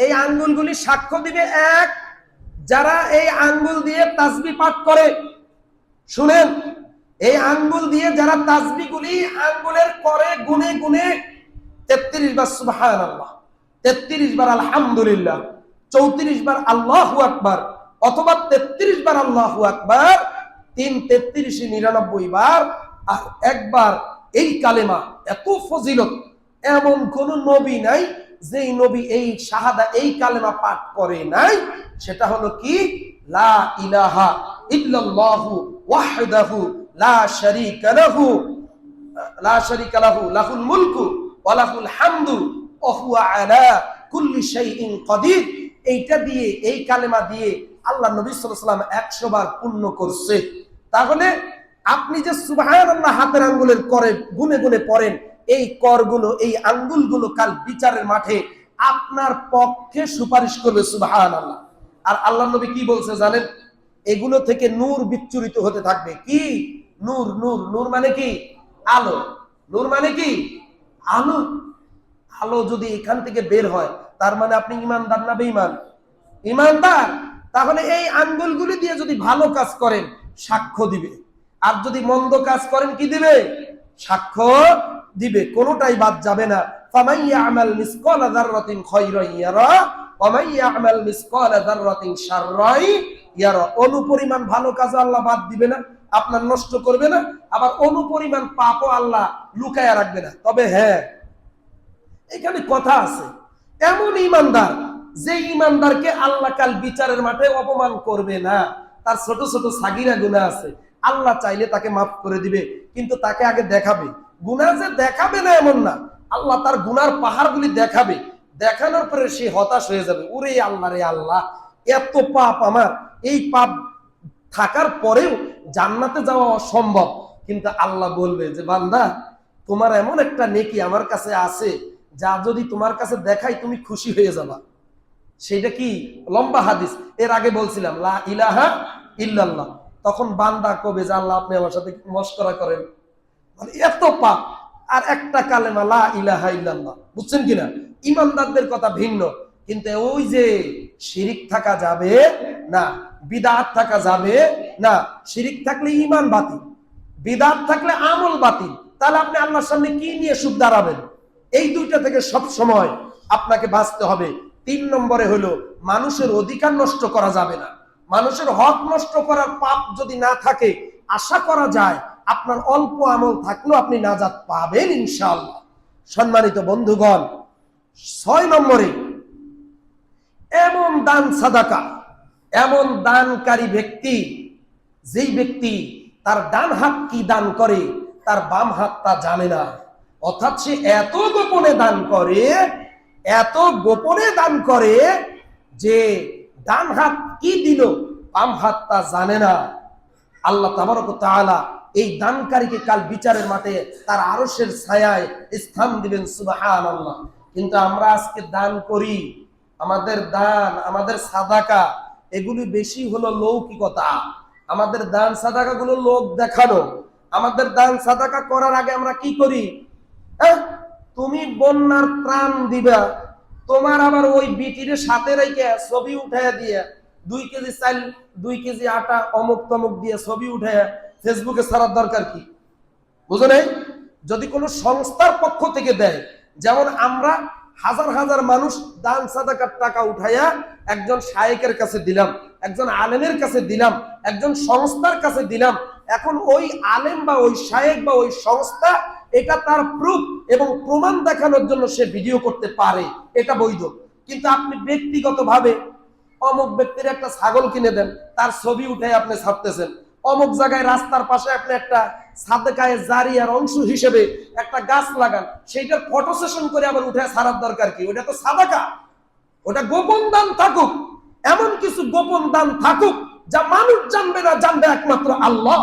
এই আঙ্গুলগুলি সাক্ষ্য দিবে। এক, যারা এই আঙ্গুল দিয়ে তাসবিহ পাঠ করে, শুনেন, এই আঙ্গুল দিয়ে যারা তাসবিহগুলি আঙ্গুলের করে গুনে গুনে 33 বার সুবহানাল্লাহ, 33 বার আলহামদুলিল্লাহ, 34 বার আল্লাহু আকবার, অথবা 33 বার আল্লাহু আকবার, 3 33 99 বার, আর একবার এই কালেমা, এত ফজিলত এমন কোন নবী নাই যেই নবী এই শাহাদা, এই কালেমা পাঠ করে নাই। সেটা হলো কি, লা ইলাহা ইল্লাল্লাহু ওয়াহদাহু লা শারীকা লাহু, লাহুল মুলকু ওয়া লাহুল হামদু ওয়া হুয়া আলা কুল্লি শাইইন কাদির। এইটা দিয়ে, এই কালেমা দিয়ে আল্লাহ নবী সাল্লাল্লাহু আলাইহি ওয়াসাল্লাম 100 বার পূর্ণ করছে। তাহলে আপনি যে সুবহানাল্লাহ হাতের আঙ্গুলের করে গুনে গুনে পড়েন, এই করগুলো, এই আঙ্গুলগুলো কাল বিচারের মাঠে আপনার পক্ষে সুপারিশ করবে সুবহানাল্লাহ। আর আল্লাহ নবী কি বলছে জানেন? এগুলো থেকে নূর বিচ্ছুরিত হতে থাকবে। কি নূর? নূর, নূর মানে কি? আলো। নূর মানে কি? আলো। আলো যদি এখান থেকে বের হয়, তার মানে আপনি ইমানদার না বেঈমান? ইমানদার। তাহলে এই আঙ্গুলগুলি দিয়ে যদি ভালো কাজ করেন, সাক্ষ্য দিবে। আর যদি মন্দ কাজ করেন, কি দিবে? সাক্ষ্য দিবে। কোনোটাই বাদ যাবে না। ফামান ইয়ামাল মিসকালা যাররাতিন খায়রান ইয়ারা ওয়া মান ইয়ামাল মিসকালা যাররাতিন শাররান ইয়ারা। অনুপরিমাণ ভালো কাজ আল্লাহ বাদ দিবে না, আপনার নষ্ট করবে না। আবার অনুপরিমাণ পাপও আল্লাহ লুকায়া রাখবে না। তবে হ্যাঁ, এখানে কথা আছে, এমন ইমানদার যে ইমানদারকে আল্লাহ কাল বিচারের মাঠে অপমান করবে না। তার ছোট ছোট সাগীরা গুনাহ আছে, আল্লাহ চাইলে তাকে মাফ করে দিবে, কিন্তু তাকে আগে দেখাবে। গুনাহ যে দেখাবে না এমন না, আল্লাহ তার গুনার পাহাড়গুলি দেখাবে। দেখানোর পরে সে হতাশ হয়ে যাবে, ওরে আল্লাহ রে আল্লাহ, এত পাপ আমার, এই পাপ থাকার পরেও জান্নাতে যাওয়া অসম্ভব। কিন্তু আল্লাহ বলবে যে বান্দা, তোমার এমন একটা নেকি আমার কাছে আছে, যা যদি তোমার কাছে দেখাই তুমি খুশি হয়ে যাবা। সেটা কি? লম্বা হাদিস, এর আগে বলছিলাম, লা ইলাহা ইল্লাল্লাহ। তখন বান্দা কবে যে আল্লাহ আপনি আমার সাথে মশকরা করেন, মানে এত পাপ, আর একটা কালেমা লা ইলাহা ইল্লাল্লাহ। বুঝছেন কিনা? ইমানদারদের কথা ভিন্ন। কিন্তু ওই যে শিরিক থাকা যাবে না, বিদআত থাকা যাবে না। শিরিক থাকলে ঈমান বাতিল, বিদআত থাকলে আমল বাতিল। তাহলে আপনি আল্লাহর সামনে কি নিয়ে সুখ দাঁড়াবেন? এই দুইটা থেকে সব সময় আপনাকে বাঁচতে হবে। 3 নম্বরে হলো, মানুষের অধিকার নষ্ট করা যাবে না। মানুষের হক নষ্ট করার পাপ যদি না থাকে, আশা করা যায় আপনার অল্প আমল থাকলেও আপনি নাজাত পাবেন ইনশাআল্লাহ। সম্মানিত বন্ধুগণ, 6 নম্বরে, এমন দান সাদাকা, এমন দানকারী ব্যক্তি, যেই ব্যক্তি তার ডান হাত কি দান করে তার বাম হাত তা জানে না। অর্থাৎ সে এত গোপনে দান করে, এত গোপনে দান করে যে ডান হাত কি দিল বাম হাত তা জানে না। আল্লাহ তাবারক ওয়া তাআলা এই দানকারীকে কাল বিচারের মাঠে তার আরশের ছায়ায় স্থান দিবেন সুবহানাল্লাহ। কিন্তু আমরা আজকে দান করি, আমাদের দান, আমাদের সাদাকা এগুলি বেশি হলো লৌকিকতা। আমাদের দান সাদাকা গুলো লোক দেখানো। আমাদের দান সাদাকা করার আগে আমরা কি করি? তুমি বন্যার ত্রাণ দিবা, তোমার আবার ওই বিটির সাথে রেখে ছবি উঠাইয়া দিয়ে 2 কেজি চাল 2 কেজি আটা অমুক তমুক দিয়ে ছবি উঠাইয়া ফেসবুকে ছাড়ার দরকার কি? বুঝো নাই? যদি কোনো সংস্থার পক্ষ থেকে দেয়, যেমন আমরা হাজার হাজার মানুষ দান সাদাকার টাকা উঠাইয়া একজন শায়েকের কাছে দিলাম, একজন আলেমের কাছে দিলাম, একজন সংস্থার কাছে দিলাম, এখন ওই আলেম বা ওই শায়েক বা ওই সংস্থা এটা তার প্রুফ এবং প্রমাণ দেখানোর জন্য সে ভিডিও করতে পারে, এটা বৈধ। কিন্তু আপনি ব্যক্তিগতভাবে অমুক ব্যক্তির একটা ছাগল কিনে দেন, তার ছবি উঠে আপনি ছাড়তেছেন। অমুক জায়গায় রাস্তার পাশে আপনি একটা সাদকায়ে জারিয়ার অংশ হিসেবে একটা গাছ লাগান, সেইটার ফটো সেশন করে আবার উঠে ছাড়ার দরকার কি? ওটা তো সাদাকা, ওটা গোপন দান থাকুক। এমন কিছু গোপন দান থাকুক যা মানুষ জানবে না, জানবে একমাত্র আল্লাহ।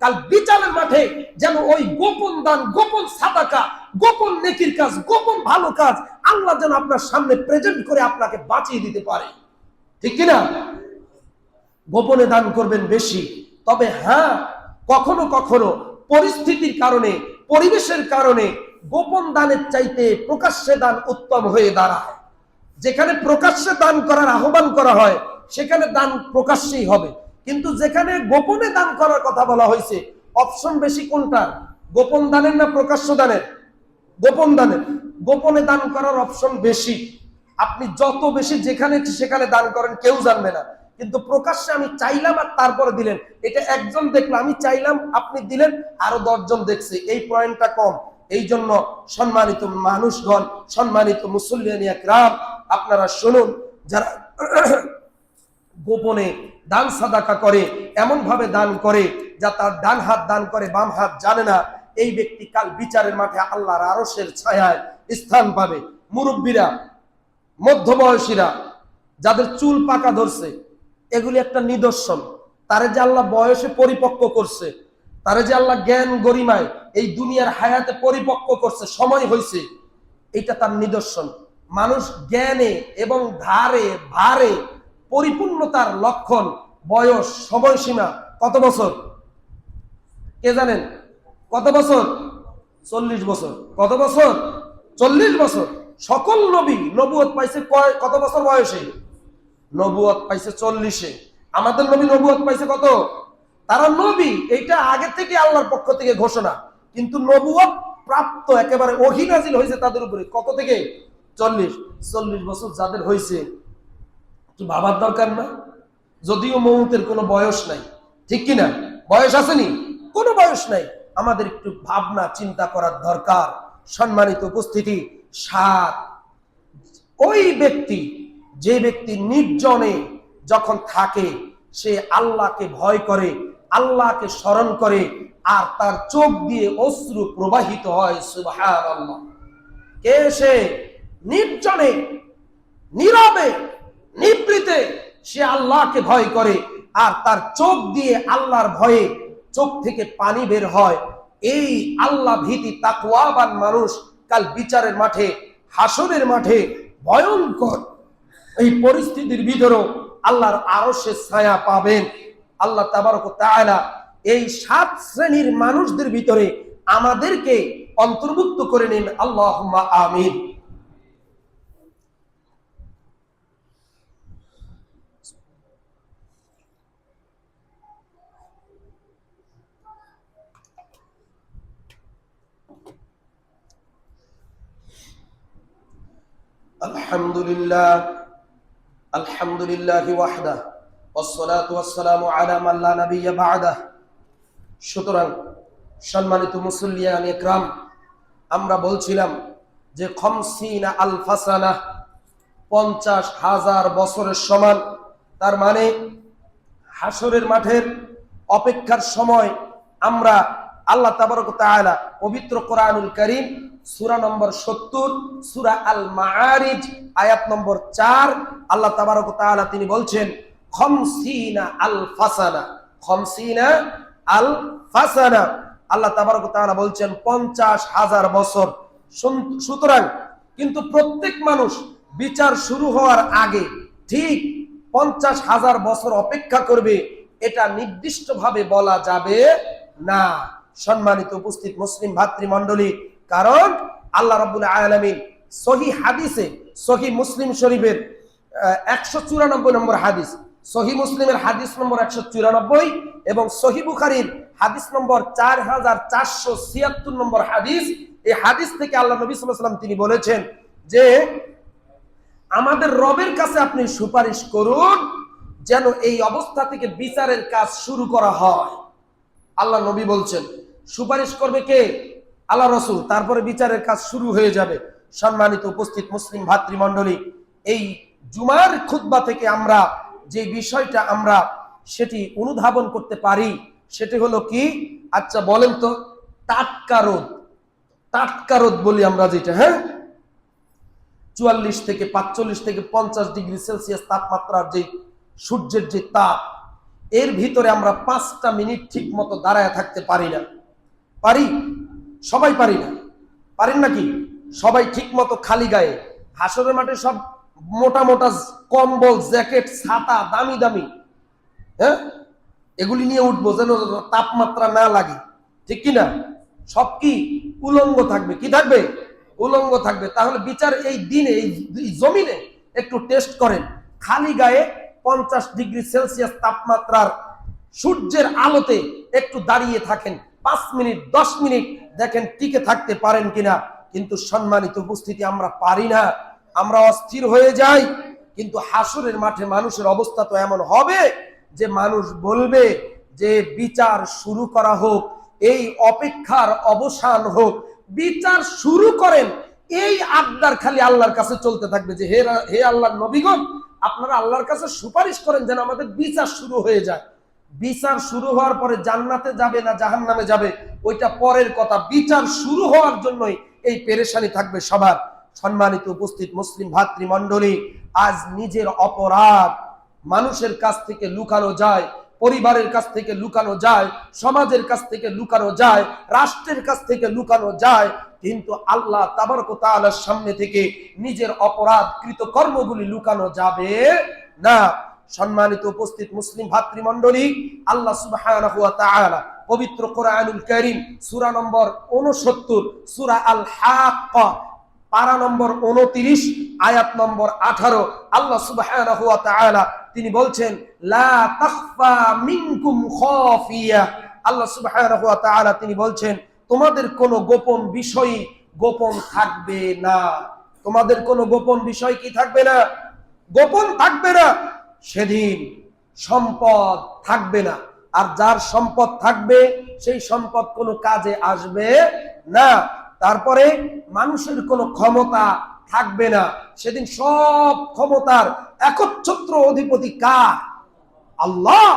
কাল বিচারের মাঠে যেন ওই গোপন দান, গোপন সাদাকা, গোপন নেকির কাজ, গোপন ভালো কাজ আল্লাহ যেন আপনার সামনে প্রেজেন্ট করে আপনাকে বাঁচিয়ে দিতে পারে, ঠিক কিনা? গোপনে দান করবেন বেশি। তবে হ্যাঁ, কখনো কখনো পরিস্থিতির কারণে, পরিবেশের কারণে গোপন দানের চাইতে প্রকাশ্যে দান উত্তম হয়ে দাঁড়ায়। যেখানে প্রকাশ্যে দান করার আহ্বান করা হয় সেখানে দান প্রকাশ্যেই হবে, কিন্তু যেখানে গোপনে দান করার কথা বলা হয়েছে, অপশন বেশি কোনটা? গোপন দানের না প্রকাশ্য দানের? গোপন দানের। গোপনে দান করার অপশন বেশি। আপনি যত বেশি যেখানে সেখানে দান করেন কেউ জানবে না, কিন্তু প্রকাশ্যে আমি চাইলাম আর তারপরে দিলেন, এটা একজন দেখলো, আমি চাইলাম আপনি দিলেন আরো 10 জন দেখছে, এই পয়েন্টটা কম। এই জন্য সম্মানিত মানুষগণ, সম্মানিত মুসল্লিয়ান ইকরাম, আপনারা শুনুন, যারা গোপনে দান সাদাকা করে, এমন ভাবে দান করে যা তার ডান হাত দান করে বাম হাত জানে না, এই ব্যক্তি কাল বিচারের মাঠে আল্লাহর আরশের ছায়ায় স্থান পাবে। মুরব্বীরা, মধ্যবয়সীরা, যাদের চুল পাকা ধরছে, এগুলি একটা নিদর্শন। তারে যে আল্লাহ বয়সে পরিপক্ক করছে, তারে যে আল্লাহ জ্ঞান গরিমায় এই দুনিয়ার হায়াতে পরিপক্ক করছে, সময় হয়েছে, এটা তার নিদর্শন। মানুষ জ্ঞানে এবং ধারে ভারে পরিপূর্ণতার লক্ষণ বয়স, সময়সীমা কত বছর? কে জানেন? কত বছর? 40 বছর। কত বছর? 40 বছর। সকল নবী নবুয়ত পাইছে কত বছর বয়সে? নবুয়ত পাইছে 40-এ। আমাদের নবী নবুয়ত পাইছে কত? তারা নবী, এইটা আগে থেকে আল্লাহর পক্ষ থেকে ঘোষণা, কিন্তু নবুয়ত প্রাপ্ত একেবারে ওহী নাজিল হয়েছে তাদের উপরে কত থেকে? 40। 40 বছর যাদের হয়েছে, কি ভাবার দরকার না? যদিও মৌতের কোনো বয়স নাই, ঠিক কিনা? বয়স আসেনি, কোনো বয়স নাই। আমাদের একটু ভাবনা চিন্তা করার দরকার। সম্মানিত উপস্থিতি, 7, ওই ব্যক্তি, যে ব্যক্তি নির্জনে যখন থাকে, সে আল্লাহকে ভয় করে, আল্লাহকে স্মরণ করে, আর তার চোখ দিয়ে অশ্রু প্রবাহিত হয়। সুবহানাল্লাহ। কে সে? নির্জনে, নীরবে, নিভৃতে সে আল্লাহকে ভয় করে, আর তার চোখ দিয়ে আল্লাহর ভয়ে চোখ থেকে পানি বের হয়। এই আল্লাহ ভীতি তাকওয়াবান মানুষ কাল বিচারের মাঠে, হাসরের মাঠে ভয়ঙ্কর এই পরিস্থিতির ভিতরেও আল্লাহর আরশের ছায়া পাবেন। আল্লাহ তাবারক ওয়া তাআলা এই 7 শ্রেণীর মানুষদের ভিতরে আমাদেরকে অন্তর্ভুক্ত করে নিন। আল্লাহুম্মা আমিন। আলহামদুলিল্লাহ, আলহামদুলিল্লাহি ওয়াহদাহু ওয়াসসালাতু ওয়াসসালামু আলা মান লা নাবিয়্যা বা'দাহু। সুতরাং সম্মানিত মুসল্লিয়ান ইকরাম, আমরা বলছিলাম যে 50 আলফা সানা, 50,000 বছরের সমান। তার মানে হাসরের মাঠের অপেক্ষার সময় আমরা আল্লাহ তাবারক ওয়া তাআলা পবিত্র কোরআনুল কারীম সূরা নম্বর 70, সূরা আল মাআরিজ আয়াত নম্বর 4, আল্লাহ তাবারক ওয়া তাআলা তিনি বলছেন 50 আলফা সানা, 50 আলফা সানা। আল্লাহ তাবারক ওয়া তাআলা বলছেন 50,000 বছর। সুতরাং কিন্তু প্রত্যেক মানুষ বিচার শুরু হওয়ার আগে ঠিক 50,000 বছর অপেক্ষা করবে, এটা নির্দিষ্টভাবে বলা যাবে না। সম্মানিত উপস্থিত মুসলিম ভাতৃমণ্ডলী, কারণ আল্লাহ রাব্বুল আলামিন সহিহ হাদিসে, সহিহ মুসলিম শরীফের 194 নম্বর হাদিস, সহিহ মুসলিমের হাদিস নম্বর 194 এবং সহিহ বুখারীর হাদিস নম্বর 4476 নম্বর হাদিস, এই হাদিস থেকে আল্লাহ নবী সাল্লাল্লাহু আলাইহি ওয়াসাল্লাম তিনি বলেছেন যে আমাদের রবের কাছে আপনি সুপারিশ করুন যেন এই অবস্থা থেকে বিচারের কাজ শুরু করা হয়। আল্লাহ নবী বলছেন, সুপারিশ করবে কে? আল্লাহ রাসূল, তারপরে বিচারের কাজ শুরু হয়ে যাবে। সম্মানিত উপস্থিত মুসলিম ভাতৃমণ্ডলী, এই জুমার খুতবা থেকে আমরা যে বিষয়টা আমরা সেটি অনুধাবন করতে পারি সেটি হলো কি, আচ্ছা বলেন তো, টাটকা রোদ, টাটকা রোদ বলি আমরা যেটা, হ্যাঁ, 44 থেকে 45 থেকে 50 ডিগ্রি সেলসিয়াস তাপমাত্রার যে সূর্যের যে তাপ, এর ভিতরে আমরা 5টা মিনিট ঠিক মতো দাঁড়ায় থাকতে পারি না। পারি? সবাই পারি না, পারেন নাকি? সবাই ঠিক মতো খালি গায়ে, হাসরের মাঠে সব মোটা মোটা কম্বল, জ্যাকেট, ছাতা দামি দামি, হ্যাঁ, এগুলি নিয়ে উঠবো যেন তাপমাত্রা না লাগে, ঠিক কিনা? সব কি উলঙ্গ থাকবে? কি থাকবে? উলঙ্গ থাকবে। তাহলে বিচার এই দিনে, এই জমিনে একটু টেস্ট করেন, খালি গায়ে 50 ডিগ্রি সেলসিয়াস তাপমাত্রার সূর্যের আলোতে একটু দাঁড়িয়ে থাকেন 5 মিনিট 10 মিনিট, দেখেন টিকে থাকতে পারেন কিনা। কিন্তু সম্মানিত উপস্থিতি, আমরা পারি না, আমরা অস্থির হয়ে যাই। কিন্তু হাসরের মাঠে মানুষের অবস্থা তো এমন হবে যে মানুষ বলবে যে বিচার শুরু করা হোক, এই অপেক্ষার অবসান হোক, বিচার শুরু করেন, এই আবদার খালি আল্লাহর কাছে চলতে থাকবে যে হে আল্লাহর নবীগণ, আপনারা আল্লাহর কাছে সুপারিশ করেন যেন আমাদের বিচার শুরু হয়ে যায়। বিচার শুরু হওয়ার পরে জান্নাতে যাবে না জাহান্নামে যাবে ওইটা পরের কথা, বিচার শুরু হওয়ার জন্যই এই পেরেশানি থাকবে সবার। সম্মানিত উপস্থিত মুসলিম ভাতৃমণ্ডলী, আজ নিজের অপরাধ মানুষের কাছ থেকে লুকানো যায়, পরিবারের কাছ থেকে লুকানো যায়, সমাজের কাছ থেকে লুকানো যায়, রাষ্ট্রের কাছ থেকে লুকানো যায়, কিন্তু আল্লাহ তাবারক ওয়া তাআলার সামনে থেকে নিজের অপরাধ কৃতকর্মগুলি লুকানো যাবে না। সম্মানিত উপস্থিত মুসলিম ভাতৃমণ্ডলী, আল্লাহ সুবহানাহু ওয়া তাআলা পবিত্র কোরআনুল কারীম সূরা নম্বর 69, সূরা আল হাক্কা, পারা নম্বর 29, আয়াত নম্বর 18, আল্লাহ সুবহানাহু ওয়া তাআলা তিনি বলছেন, লা তাখফা মিনকুম খাফিয়া, আল্লাহ সুবহানাহু ওয়া তাআলা তিনি বলছেন তোমাদের কোনো গোপন বিষয় গোপন থাকবে না। তোমাদের কোনো গোপন বিষয় কি থাকবে না? গোপন থাকবে না। সেদিন সম্পদ থাকবে না, আর যার সম্পদ থাকবে সেই সম্পদ কোনো কাজে আসবে না। তারপরে মানুষের কোনো ক্ষমতা থাকবে না, সেদিন সব ক্ষমতার একচ্ছত্র অধিপতি কার? আল্লাহ।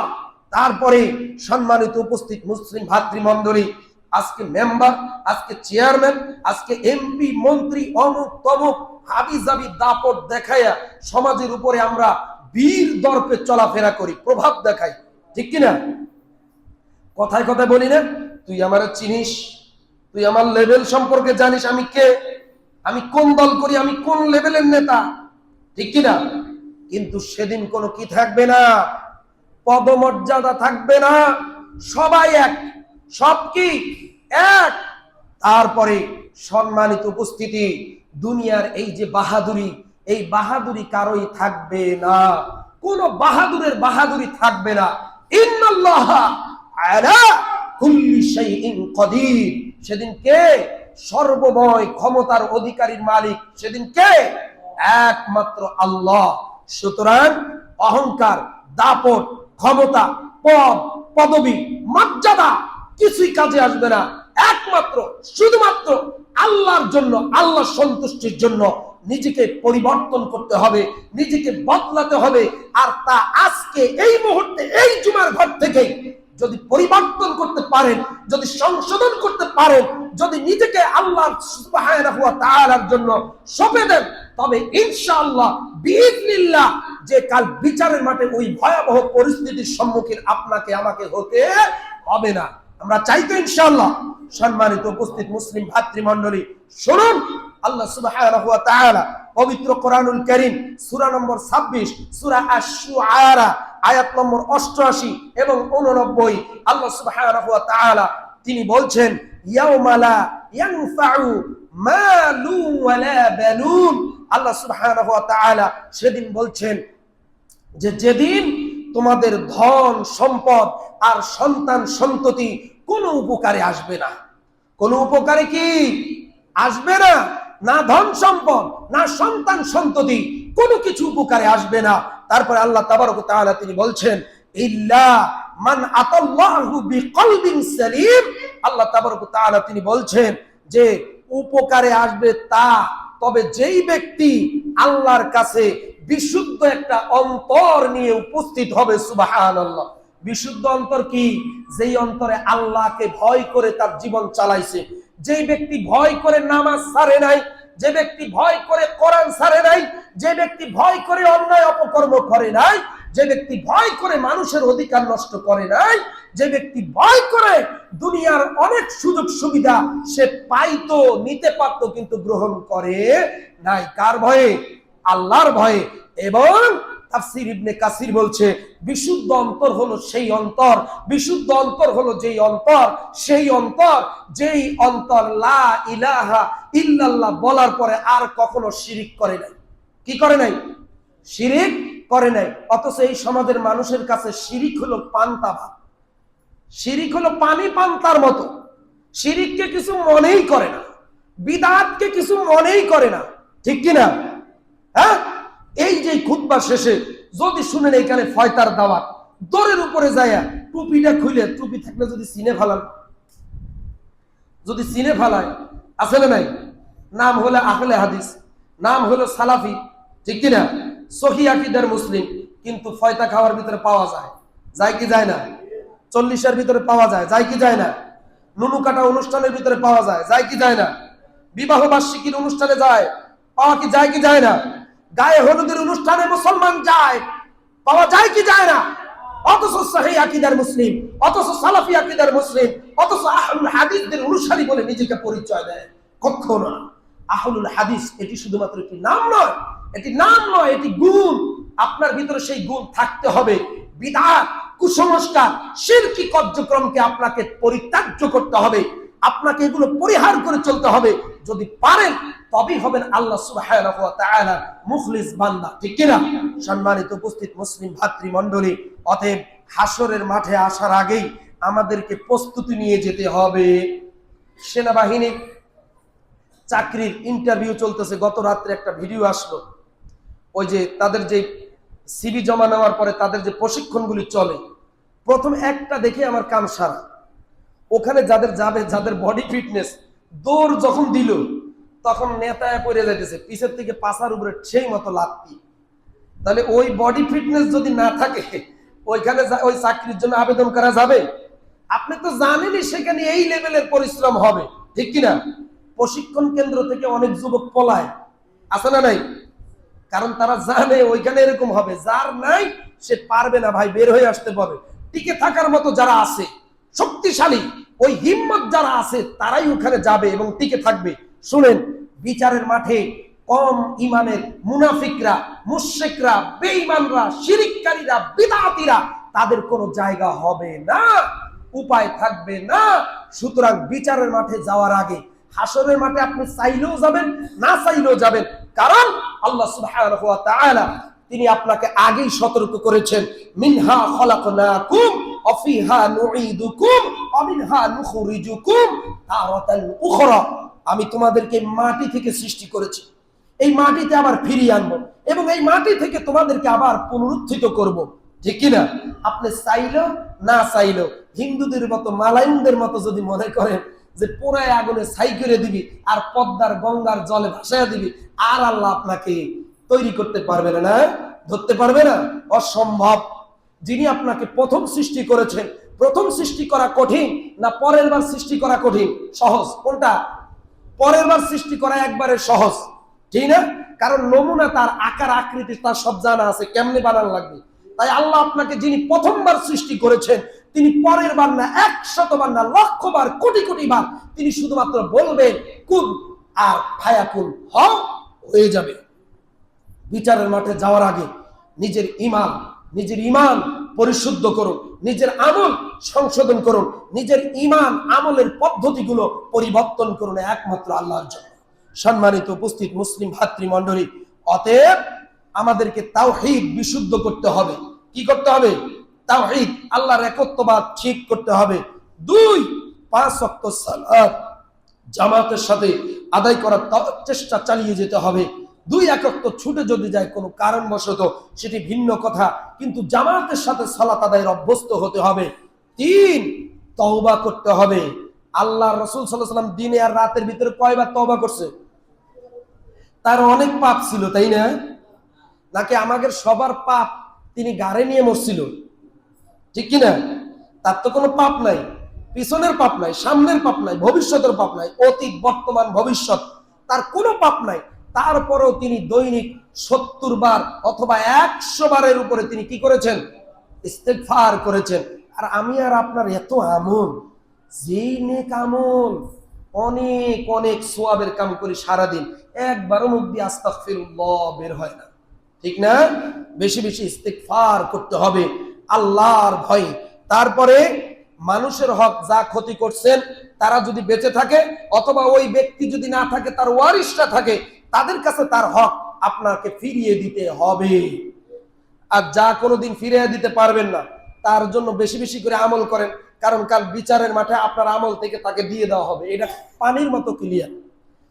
তারপরে সম্মানিত উপস্থিত মুসলিম ভাতৃমণ্ডলী, আজকে মেম্বার, আজকে চেয়ারম্যান, আজকে এমপি, মন্ত্রী, অমুক তমুক হাবিজাবি দাপট দেখাইয়া সমাজের উপরে আমরা বীর দর্পে চলাফেরা করি, প্রভাব দেখাই, ঠিক কিনা? কথায় কথায় বলি না, তুই আমারে চিনিস, তুই আমার লেভেল সম্পর্কে জানিস, আমি কে, আমি কোন দল করি, আমি কোন লেভেলের নেতা, ঠিক কিনা? কিন্তু সেদিন কোনো কি থাকবে না, পদমর্যাদা থাকবে না, সবাই এক, সব কি এক। তারপরে সম্মানিত উপস্থিতি, দুনিয়ার এই যে বাহাদুরি, এই বাহাদুরি কারোই থাকবে না, কোন বাহাদুরের বাহাদুরি থাকবে না। ইন্নাল্লাহা আলা কুল্লি শাইইন কাদির, সেদিন কে? সর্বময় ক্ষমতার অধিকারীর মালিক সেদিন কে? একমাত্র আল্লাহ। সুতরাং অহংকার, দাপট, ক্ষমতা, পদ, পদবি, মর্যাদা কিছুই কাজে আসবে না। একমাত্র শুধুমাত্র আল্লাহর জন্য, আল্লাহ সন্তুষ্টির জন্য নিজেকে পরিবর্তন করতে হবে, নিজেকে বদলাতে হবে। আর তা আজকে এই মুহূর্তে এই জুমার ঘর থেকে যদি পরিবর্তন করতে পারেন, যদি সংশোধন করতে পারেন, যদি নিজেকে আল্লাহ সুবহানাহু ওয়া তাআলার জন্য সঁপে দেন, তবে ইনশাআল্লাহ বিইজনিল্লাহ যে কাল বিচারের মাঠে ওই ভয়াবহ পরিস্থিতির সম্মুখীন আপনাকে আমাকে হতে হবে না। আমরা চাই তো ইনশাআল্লাহ? সম্মানিত উপস্থিত মুসলিম ভাতৃমণ্ডলী, শুনুন, আল্লাহ সুবহানাহু ওয়া তাআলা পবিত্র কোরআনুল কারীম সূরা নম্বর 26 সূরা আশ-শুআরা আয়াত নম্বর 88 এবং 89 আল্লাহ সুবহানাহু ওয়া তাআলা তিনি বলছেন ইয়াউমা লা ইয়ানফাউ মালু ওয়ালা বানুন। আল্লাহ সুবহানাহু ওয়া তাআলা সেদিন বলছেন যে যেদিন তোমাদের ধন সম্পদ আর সন্তান সন্ততি কোনো উপকারে আসবে না। কোনো উপকারে কি আসবে না? না ধন সম্পদ না সন্তান সন্ততি কোনো কিছু উপকারে আসবে না। তারপরে আল্লাহ তাবারক ওয়া তাআলা তিনি বলছেন ইল্লা মান আতাল্লাহু বিকলবিন সালিম। আল্লাহ তাবারক ওয়া তাআলা তিনি বলছেন যে উপকারে আসবে তা তবে যেই ব্যক্তি আল্লাহর কাছে বিশুদ্ধ একটা অন্তর নিয়ে উপস্থিত হবে। সুবহানাল্লাহ। বিশুদ্ধ অন্তর কি? যেই অন্তরে আল্লাহকে ভয় করে তার জীবন চালাইছে, যেই ব্যক্তি ভয় করে নামাজ ছাড়ে নাই, যে ব্যক্তি ভয় করে কোরআন ছাড়ে নাই, যে ব্যক্তি ভয় করে অন্যায় অপকর্ম করে নাই, যে ব্যক্তি ভয় করে মানুষের অধিকার নষ্ট করে নাই, যে ব্যক্তি ভয় করে দুনিয়ার অনেক সুযোগ সুবিধা সে পাইতো নিতে পারতো কিন্তু গ্রহণ করে নাই। কার ভয়ে? আল্লাহর ভয়ে। এবং তাফসীর ইবনে কাসির বলছে বিশুদ্ধ অন্তর হলো সেই অন্তর, বিশুদ্ধ অন্তর হলো যেই অন্তর, সেই অন্তর যেই অন্তর লা ইলাহা ইল্লাল্লাহ বলার পরে আর কখনো শিরিক করে নাই। কি করে নাই? শিরিক করে নাই। অথচ এই সমাজের মানুষের কাছে শিরিক হলো পান্তা ভাত, শিরিক হলো পানি পান্তার মতো। শিরিককে কিছু মনেই করে না, বিদআতকে কিছু মনেই করে না। ঠিক কিনা? হ্যাঁ, এই যে খুতবা শেষে যদি শুনেন এখানে ফয়তার দাওয়াত, দরের উপরে যায় টুপিটা খুলে, টুপি থাকলে যদি সিনে ফেলান, যদি সিনে ফেলায়, আছে না নাই? নাম হলো আহলে হাদিস, নাম হলো সালাফি, ঠিক কিনা? সহিহ আকীদার মুসলিম, কিন্তু ফয়তা খাওয়ার ভিতরে পাওয়া যায়, যায় কি যায় না? 40-এর ভিতরে পাওয়া যায়, যায় কি যায় না? নুনু কাটা অনুষ্ঠানের ভিতরে পাওয়া যায়, যায় কি যায় না? বিবাহ বার্ষিকীর অনুষ্ঠানে যায়, পাওয়া কি যায় কি যায় না? গায়ে হলুদের অনুষ্ঠানে মুসলমান যায়, পাওয়া যায় কি যায় না? অথচ সহিহ আকীদার মুসলিম, অথচ সালাফি আকীদার মুসলিম, অথচ আহলুল হাদিসদের অনুসারী বলে নিজেকে পরিচয় দেয়। কখনো না। আহলুল হাদিস এটি শুধুমাত্র একটি নাম নয়, এটি নাম নয়, এটি গুণ। আপনার ভিতরে সেই গুণ থাকতে হবে। বিদআত, কুসংস্কার, শিরকি কার্যক্রমকে আপনাকে পরিত্যাজ্য করতে হবে, আপনাকে এগুলো পরিহার করে চলতে হবে। যদি পারেন তবেই হবেন আল্লাহ সুবহানাহু ওয়া তাআলা মুখলিস বান্দা। ঠিক কিনা? সম্মানিত উপস্থিত মুসলিম ভাতৃমণ্ডলী, অতএব হাসরের মাঠে আসার আগেই আমাদেরকে প্রস্তুতি নিয়ে যেতে হবে। সেনাবাহিনীর চাকরির ইন্টারভিউ চলতেছে। গত রাত্রে একটা ভিডিও আসলো, ওই যে তাদের যে সিভি জমা নেওয়ার পরে তাদের যে প্রশিক্ষণগুলি চলে, প্রথম একটা দেখে আমার কান সারা। ওখানে যাদের যাবে, যাদের বডি ফিটনেস, দৌড় যখন দিল তখন নেতায় পড়ে যাইতেছে, পিছের থেকে পাছার উপরে সেই মতো লাত্তি। তাহলে ওই বডি ফিটনেস যদি না থাকে ওইখানে ওই চাকরির জন্য আবেদন করা যাবে? আপনি তো জানেনই সেখানে এই লেভেলের পরিশ্রম হবে। ঠিক কিনা? প্রশিক্ষণ কেন্দ্র থেকে অনেক যুবক পলায়, আছে না নাই? কারণ তারা জানে ওইখানে এরকম হবে, যার নাই সে পারবে না ভাই, বের হয়ে আসতে পারবে। টিকে থাকার মতো যারা আছে, শক্তিশালী ওই হিম্মত যারা আছে, তারাই ওখানে যাবে এবং টিকে থাকবে। শুনেন, বিচারের মাঠে কম ইমানের মুনাফিকরা, মুশরিকরা, বেঈমানরা, শিরিককারীরা, বিদআতীরা তাদের কোনো জায়গা হবে না, উপায় থাকবে না। সুতরাং বিচারের মাঠে যাওয়ার আগে, হাসরের মাঠে আপনি চাইলেও যাবেন, না চাইলেও যাবেন। কারণ আল্লাহ সুবহানাহু ওয়া তাআলা তিনি আপনাকে আগেই সতর্ক করেছেন, মিনহা খলাকনাকুম ওয়া ফিহা নুঈদুকুম ওয়া মিনহা নুখরিজুকুম তারাতাল উখরা। আমি তোমাদেরকে মাটি থেকে সৃষ্টি করেছি, এই মাটিতে আবার ফিরিয়ে আনবো এবং এই মাটি থেকে তোমাদেরকে আবার পুনরুত্থিত করব। ঠিক কিনা? আপনি চাইলেও না চাইলেও হিন্দুদের মতো, মালায়ুনদের মতো যদি মনে করেন যে পোড়ায় আগুনে ছাই করে দিবি আর পদ্মার গঙ্গার জলে ভাসায় দিবি, আর আল্লাহ আপনাকে তৈরি করতে পারবে না, ধরতে পারবে না, অসম্ভব। যিনি আপনাকে প্রথম সৃষ্টি করেছেন, প্রথম সৃষ্টি করা কঠিন না পরের বার সৃষ্টি করা কঠিন? সহজ। কোনটা? পরের বার সৃষ্টি করা একবারে সহজ, ঠিক না? কারণ নমুনা, তার আকার আকৃতি তার সব জানা আছে, কেমনে বানানো লাগবে। তাই আল্লাহ আপনাকে যিনি প্রথমবার সৃষ্টি করেছেন, তিনি পরের বার না, 100 বার না, লক্ষ বার, কোটি কোটি বার তিনি শুধুমাত্র বলবেন কুন আর ফায়াকুন হয়ে যাবে। বিচারের মাঠে যাওয়ার আগে নিজের ইমান পরিশুদ্ধ করুন, নিজের আমল সংশোধন করুন, নিজের ইমান আমলের পদ্ধতিগুলো পরিবর্তন করুন একমাত্র আল্লাহর জন্য। সম্মানিত উপস্থিত মুসলিম ভাতৃমণ্ডলী, অতএব আমাদেরকে তাওহীদ বিশুদ্ধ করতে হবে। কি করতে হবে? তাওহীদ, আল্লাহর একত্ববাদ ঠিক করতে হবে। 2, 5 ওয়াক্ত সালাত জামাতের সাথে আদায় করার চেষ্টা চালিয়ে যেতে হবে। 2 ওয়াক্ত ছুটে যদি যায় কোনো কারণবশত সেটি ভিন্ন কথা, কিন্তু জামাতের সাথে সালাত আদায়ের অভ্যস্ত হতে হবে। 3, তওবা করতে হবে। আল্লাহ রাসূল সাল্লাল্লাহু আলাইহি ওয়াসাল্লাম দিনে আর রাতের ভিতরে কয়বার তওবা করছে? তার অনেক পাপ ছিল, তাই না? নাকি আমাদের সবার পাপ তিনি গাড়ে নিয়ে মরছিল? ঠিক কিনা? তার তো কোনো পাপ নাই, পিছনের পাপ নাই, সামনের পাপ নাই, ভবিষ্যতের পাপ নাই, অতীত বর্তমান ভবিষ্যৎ তার কোনো পাপ নাই। তারপরেও তিনি দৈনিক 70 বার অথবা 100 বারের উপরে তিনি কি করেছেন? ইস্তেগফার করেছেন। আর আমি আর আপনার এত আমল, যেই নেক আমল, অনেক অনেক সোয়াবের কাম করি সারাদিন, একবারও মুখ দিয়ে আস্তাগফিরুল্লাহ বের হয় না। ঠিক না? বেশি বেশি ইস্তেগফার করতে হবে আল্লাহর ভয়ে। তারপরে মানুষের হক যা ক্ষতি করছেন তারা যদি বেঁচে থাকে অথবা ওই ব্যক্তি যদি না থাকে, তার ওয়ারিশরা থাকে, তাদের কাছে তার হক আপনাকে ফিরিয়ে দিতে হবে। আর যা কোনোদিন ফিরিয়ে দিতে পারবেন না, তার জন্য বেশি বেশি করে আমল করেন, কারণ কাল বিচারের মাঠে আপনার আমল থেকে তাকে দিয়ে দেওয়া হবে। এটা পানির মতো ক্লিয়ার।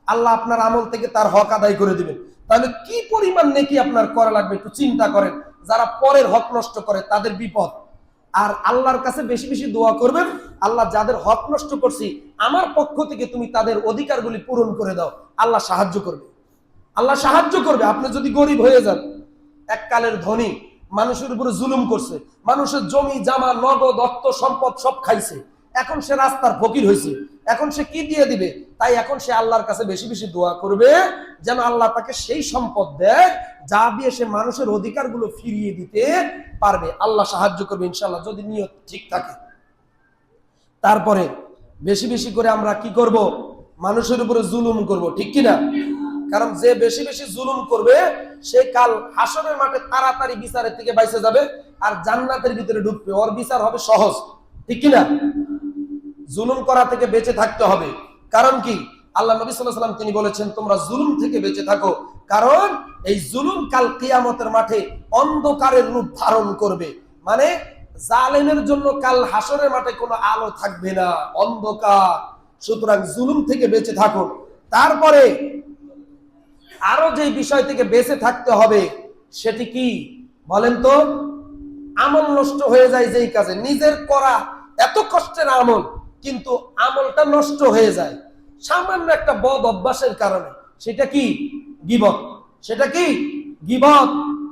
আল্লাহ আপনার আমল থেকে তার হক আদায় করে দিবেন। তাহলে কি পরিমাণ নেকি আপনার করা লাগবে একটু চিন্তা করেন। যারা পরের হক নষ্ট করে তাদের বিপদ। আর আল্লাহর কাছে বেশি বেশি দোয়া করবেন, আল্লাহ যাদের হক নষ্ট করছি আমার পক্ষ থেকে তুমি তাদের অধিকারগুলি পূরণ করে দাও। আল্লাহ সাহায্য করবে, আল্লাহ সাহায্য করবে। আপনি যদি গরিব হয়ে যান, এককালের ধনী, মানুষের উপরে জুলুম করছে, মানুষের জমি জামা নগদ অর্থ সম্পদ সব খাইছে, এখন সে রাস্তার ফকির হয়েছে, এখন সে কি দিয়ে দিবে? তাই এখন সে আল্লাহর কাছে বেশি বেশি দোয়া করবে যেন আল্লাহ তাকে সেই সম্পদ দেয় যা দিয়ে সে মানুষের অধিকারগুলো ফিরিয়ে দিতে পারবে। আল্লাহ সাহায্য করবে ইনশাআল্লাহ, যদি নিয়ত ঠিক থাকে। তারপরে বেশি বেশি করে আমরা কি করব? মানুষের উপরে জুলুম করব, ঠিক কিনা? কারণ যে বেশি বেশি জুলুম করবে সে কাল হাসরের মাঠে তাড়াতাড়ি বিচারের থেকে বাইসে যাবে আর জান্নাতের ভিতরে ঢুকবে, ওর বিচার হবে সহজ, ঠিক কিনা? জুলুম করা থেকে বেঁচে থাকতে হবে। কারণ কি? আল্লাহ নবী সাল্লাল্লাহু আলাইহি ওয়াসাল্লাম তিনি বলেছেন তোমরা জুলুম থেকে বেঁচে থাকো, কারণ এই জুলুম কাল কিয়ামতের মাঠে অন্ধকারের রূপ ধারণ করবে। মানে জালেমের জন্য কাল হাসরের মাঠে কোনো আলো থাকবে না, অন্ধকার। সুতরাং জুলুম থেকে বেঁচে থাকুন। তারপরে আরো যে বিষয় থেকে বেঁচে থাকতে হবে সেটি কি বলেন তো? আমল নষ্ট হয়ে যায় যেই কাজে, নিজের করা এত কষ্টের আমল কিন্তু আমলটা নষ্ট হয়ে যায় সামান্য একটা বদ অভ্যাসের কারণে। সেটা কি? গীবত। সেটা কি? গীবত।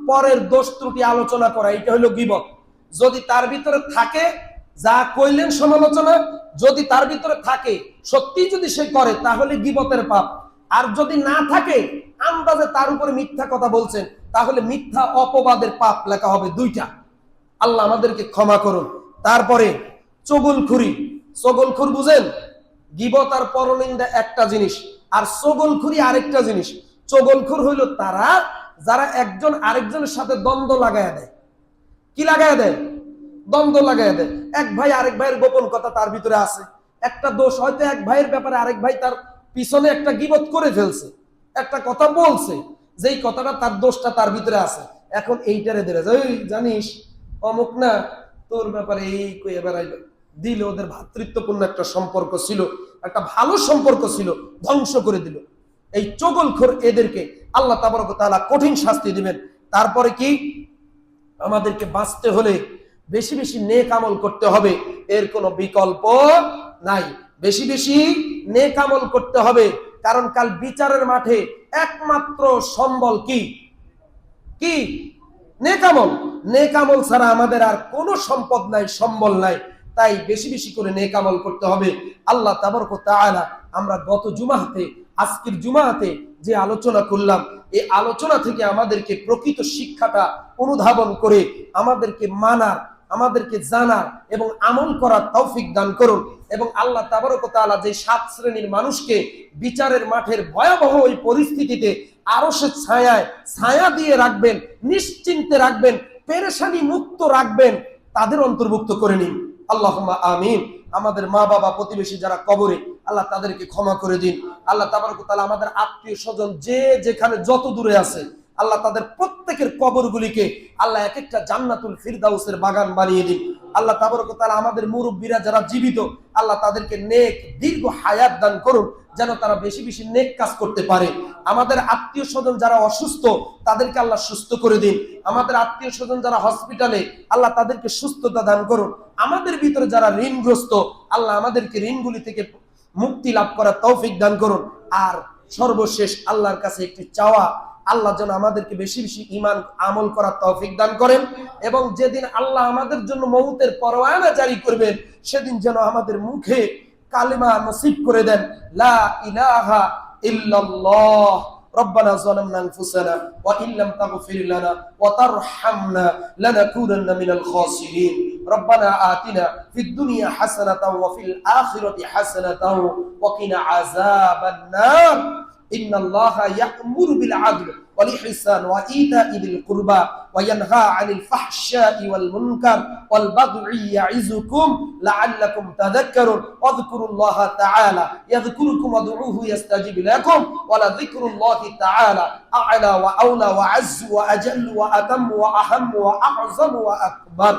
পরের দোষ ত্রুটি আলোচনা করা, এটা হলো গীবত। যদি তার ভিতরে থাকে যা কইলেন সমালোচনা, যদি তার ভিতরে থাকে সত্যি যদি সে করে তাহলে গীবতের পাপ। আর যদি না থাকে আন্দাজে তার উপরে মিথ্যা কথা বলছেন তাহলে মিথ্যা অপবাদের পাপ লেখা হবে, 2টা। আল্লাহ আমাদেরকে ক্ষমা করুন। তারপরে চগলখুরি। চগলখুর বুঝেন? গীবত আর পরনিন্দা একটা জিনিস, আর চগলখুরি আরেকটা জিনিস। চগলখুর হইল তারা যারা একজন আরেকজনের সাথে দ্বন্দ্ব লাগায় দেয়। কি লাগায় দেয়? দ্বন্দ্ব লাগায় দেয়। এক ভাই আরেক ভাইয়ের গোপন কথা তার ভিতরে আছে, একটা দোষ হয়তো এক ভাইয়ের ব্যাপারে আরেক ভাই তার পিছনে একটা গীবত করে ফেলছে, একটা কথা বলছে, যেই কথাটা তার দোষটা তার ভিতরে আছে। এখন এইটারে ধরে যায়, ওই জানিস অমুক না তোর ব্যাপারে এই কইয়া বেড়াইল, দিল। ওদের ভ্রাতৃত্বপূর্ণ একটা সম্পর্ক ছিল, একটা ভালো সম্পর্ক ছিল, ধ্বংস করে দিল। এই চগলখোর এদেরকে আল্লাহ তাবারক ওয়া তাআলা কঠিন শাস্তি দিবেন। তারপরে কি? আমাদেরকে বাঁচতে হলে বেশি বেশি নেক আমল করতে হবে, এর কোনো বিকল্প নাই। বেশি বেশি নেক আমল করতে হবে, কারণ কাল বিচারের মাঠে একমাত্র সম্বল কি? কি? নেক আমল। নেক আমল ছাড়া আমাদের আর কোনো সম্পদ নাই, সম্বল নাই। তাই বেশি বেশি করে নেক আমল করতে হবে। আল্লাহ তাবারক ওয়া তাআলা আমরা গত জুমাতে, আজকের জুমাতে যে আলোচনা করলাম, এই আলোচনা থেকে আমাদেরকে প্রকৃত শিক্ষাটা অনুধাবন করে আমাদেরকে মানার আমাদেরকে জানার এবং আমল করার তৌফিক দান করুন। এবং আল্লাহ তাবারক ওয়া তাআলা যে 7 শ্রেণীর মানুষকে বিচারের মাঠের ভয়াবহ ওই পরিস্থিতিতে আরশের ছায়ায় ছায়া দিয়ে রাখবেন, নিশ্চিন্তে রাখবেন, পেরেশানি মুক্ত রাখবেন, তাদের অন্তর্ভুক্ত করে নিন। আল্লাহুম্মা আমিন। আমাদের মা বাবা প্রতিবেশী যারা কবরে, আল্লাহ তাদেরকে ক্ষমা করে দিন। আল্লাহ তাবারক ওয়া তাআলা আমাদের আত্মীয় স্বজন যে যেখানে যত দূরে আছে, আল্লাহ তাদের প্রত্যেকের কবরগুলিকে আল্লাহ এক একটা জান্নাতুল ফিরদাউসের বাগান বানিয়ে দিন। আল্লাহ তাবারক ওয়া তাআলা আমাদের মুরব্বীরা যারা জীবিত, আল্লাহ তাদেরকে নেক দীর্ঘ হায়াত দান করুন, যেন তারা বেশি বেশি নেক কাজ করতে পারে। আমাদের আত্মীয় স্বজন যারা অসুস্থ, তাদেরকে আল্লাহ সুস্থ করে দিন। আমাদের আত্মীয় স্বজন যারা হসপিটালে, আল্লাহ তাদেরকে সুস্থতা দান করুন। আমাদের ভিতরে যারা ঋণগ্রস্ত, আল্লাহ আমাদেরকে ঋণগুলি থেকে মুক্তি লাভ করার তৌফিক দান করুন। আর সর্বশেষ আল্লাহর কাছে একটি চাওয়া, আল্লাহ যেন আমাদেরকে বেশি বেশি ঈমান আমল করার তৌফিক দান করেন। এবং যেদিন আল্লাহ আমাদের জন্য মউতের পরওয়ানা জারি করবেন, সেদিন যেন আমাদের মুখে কালিমা নসিব করে দেন, লা ইলাহা ইল্লাল্লাহ ربنا ظلمنا أنفسنا وإن لم تغفر لنا وترحمنا لنكونن من الخاسرين ربنا آتنا في الدنيا حسنة وفي الآخرة حسنة وقنا عذاب النار إن الله يأمر بالعدل والإحسان وإيتاء ذي القربى وينهى عن الفحشاء والمنكر والبغي يعظكم لعلكم تذكرون واذكروا الله تعالى يذكركم وادعوه يستجب لكم ولذكر الله تعالى أعلى وأولى وأعز وأجل وأتم وأهم وأعظم وأكبر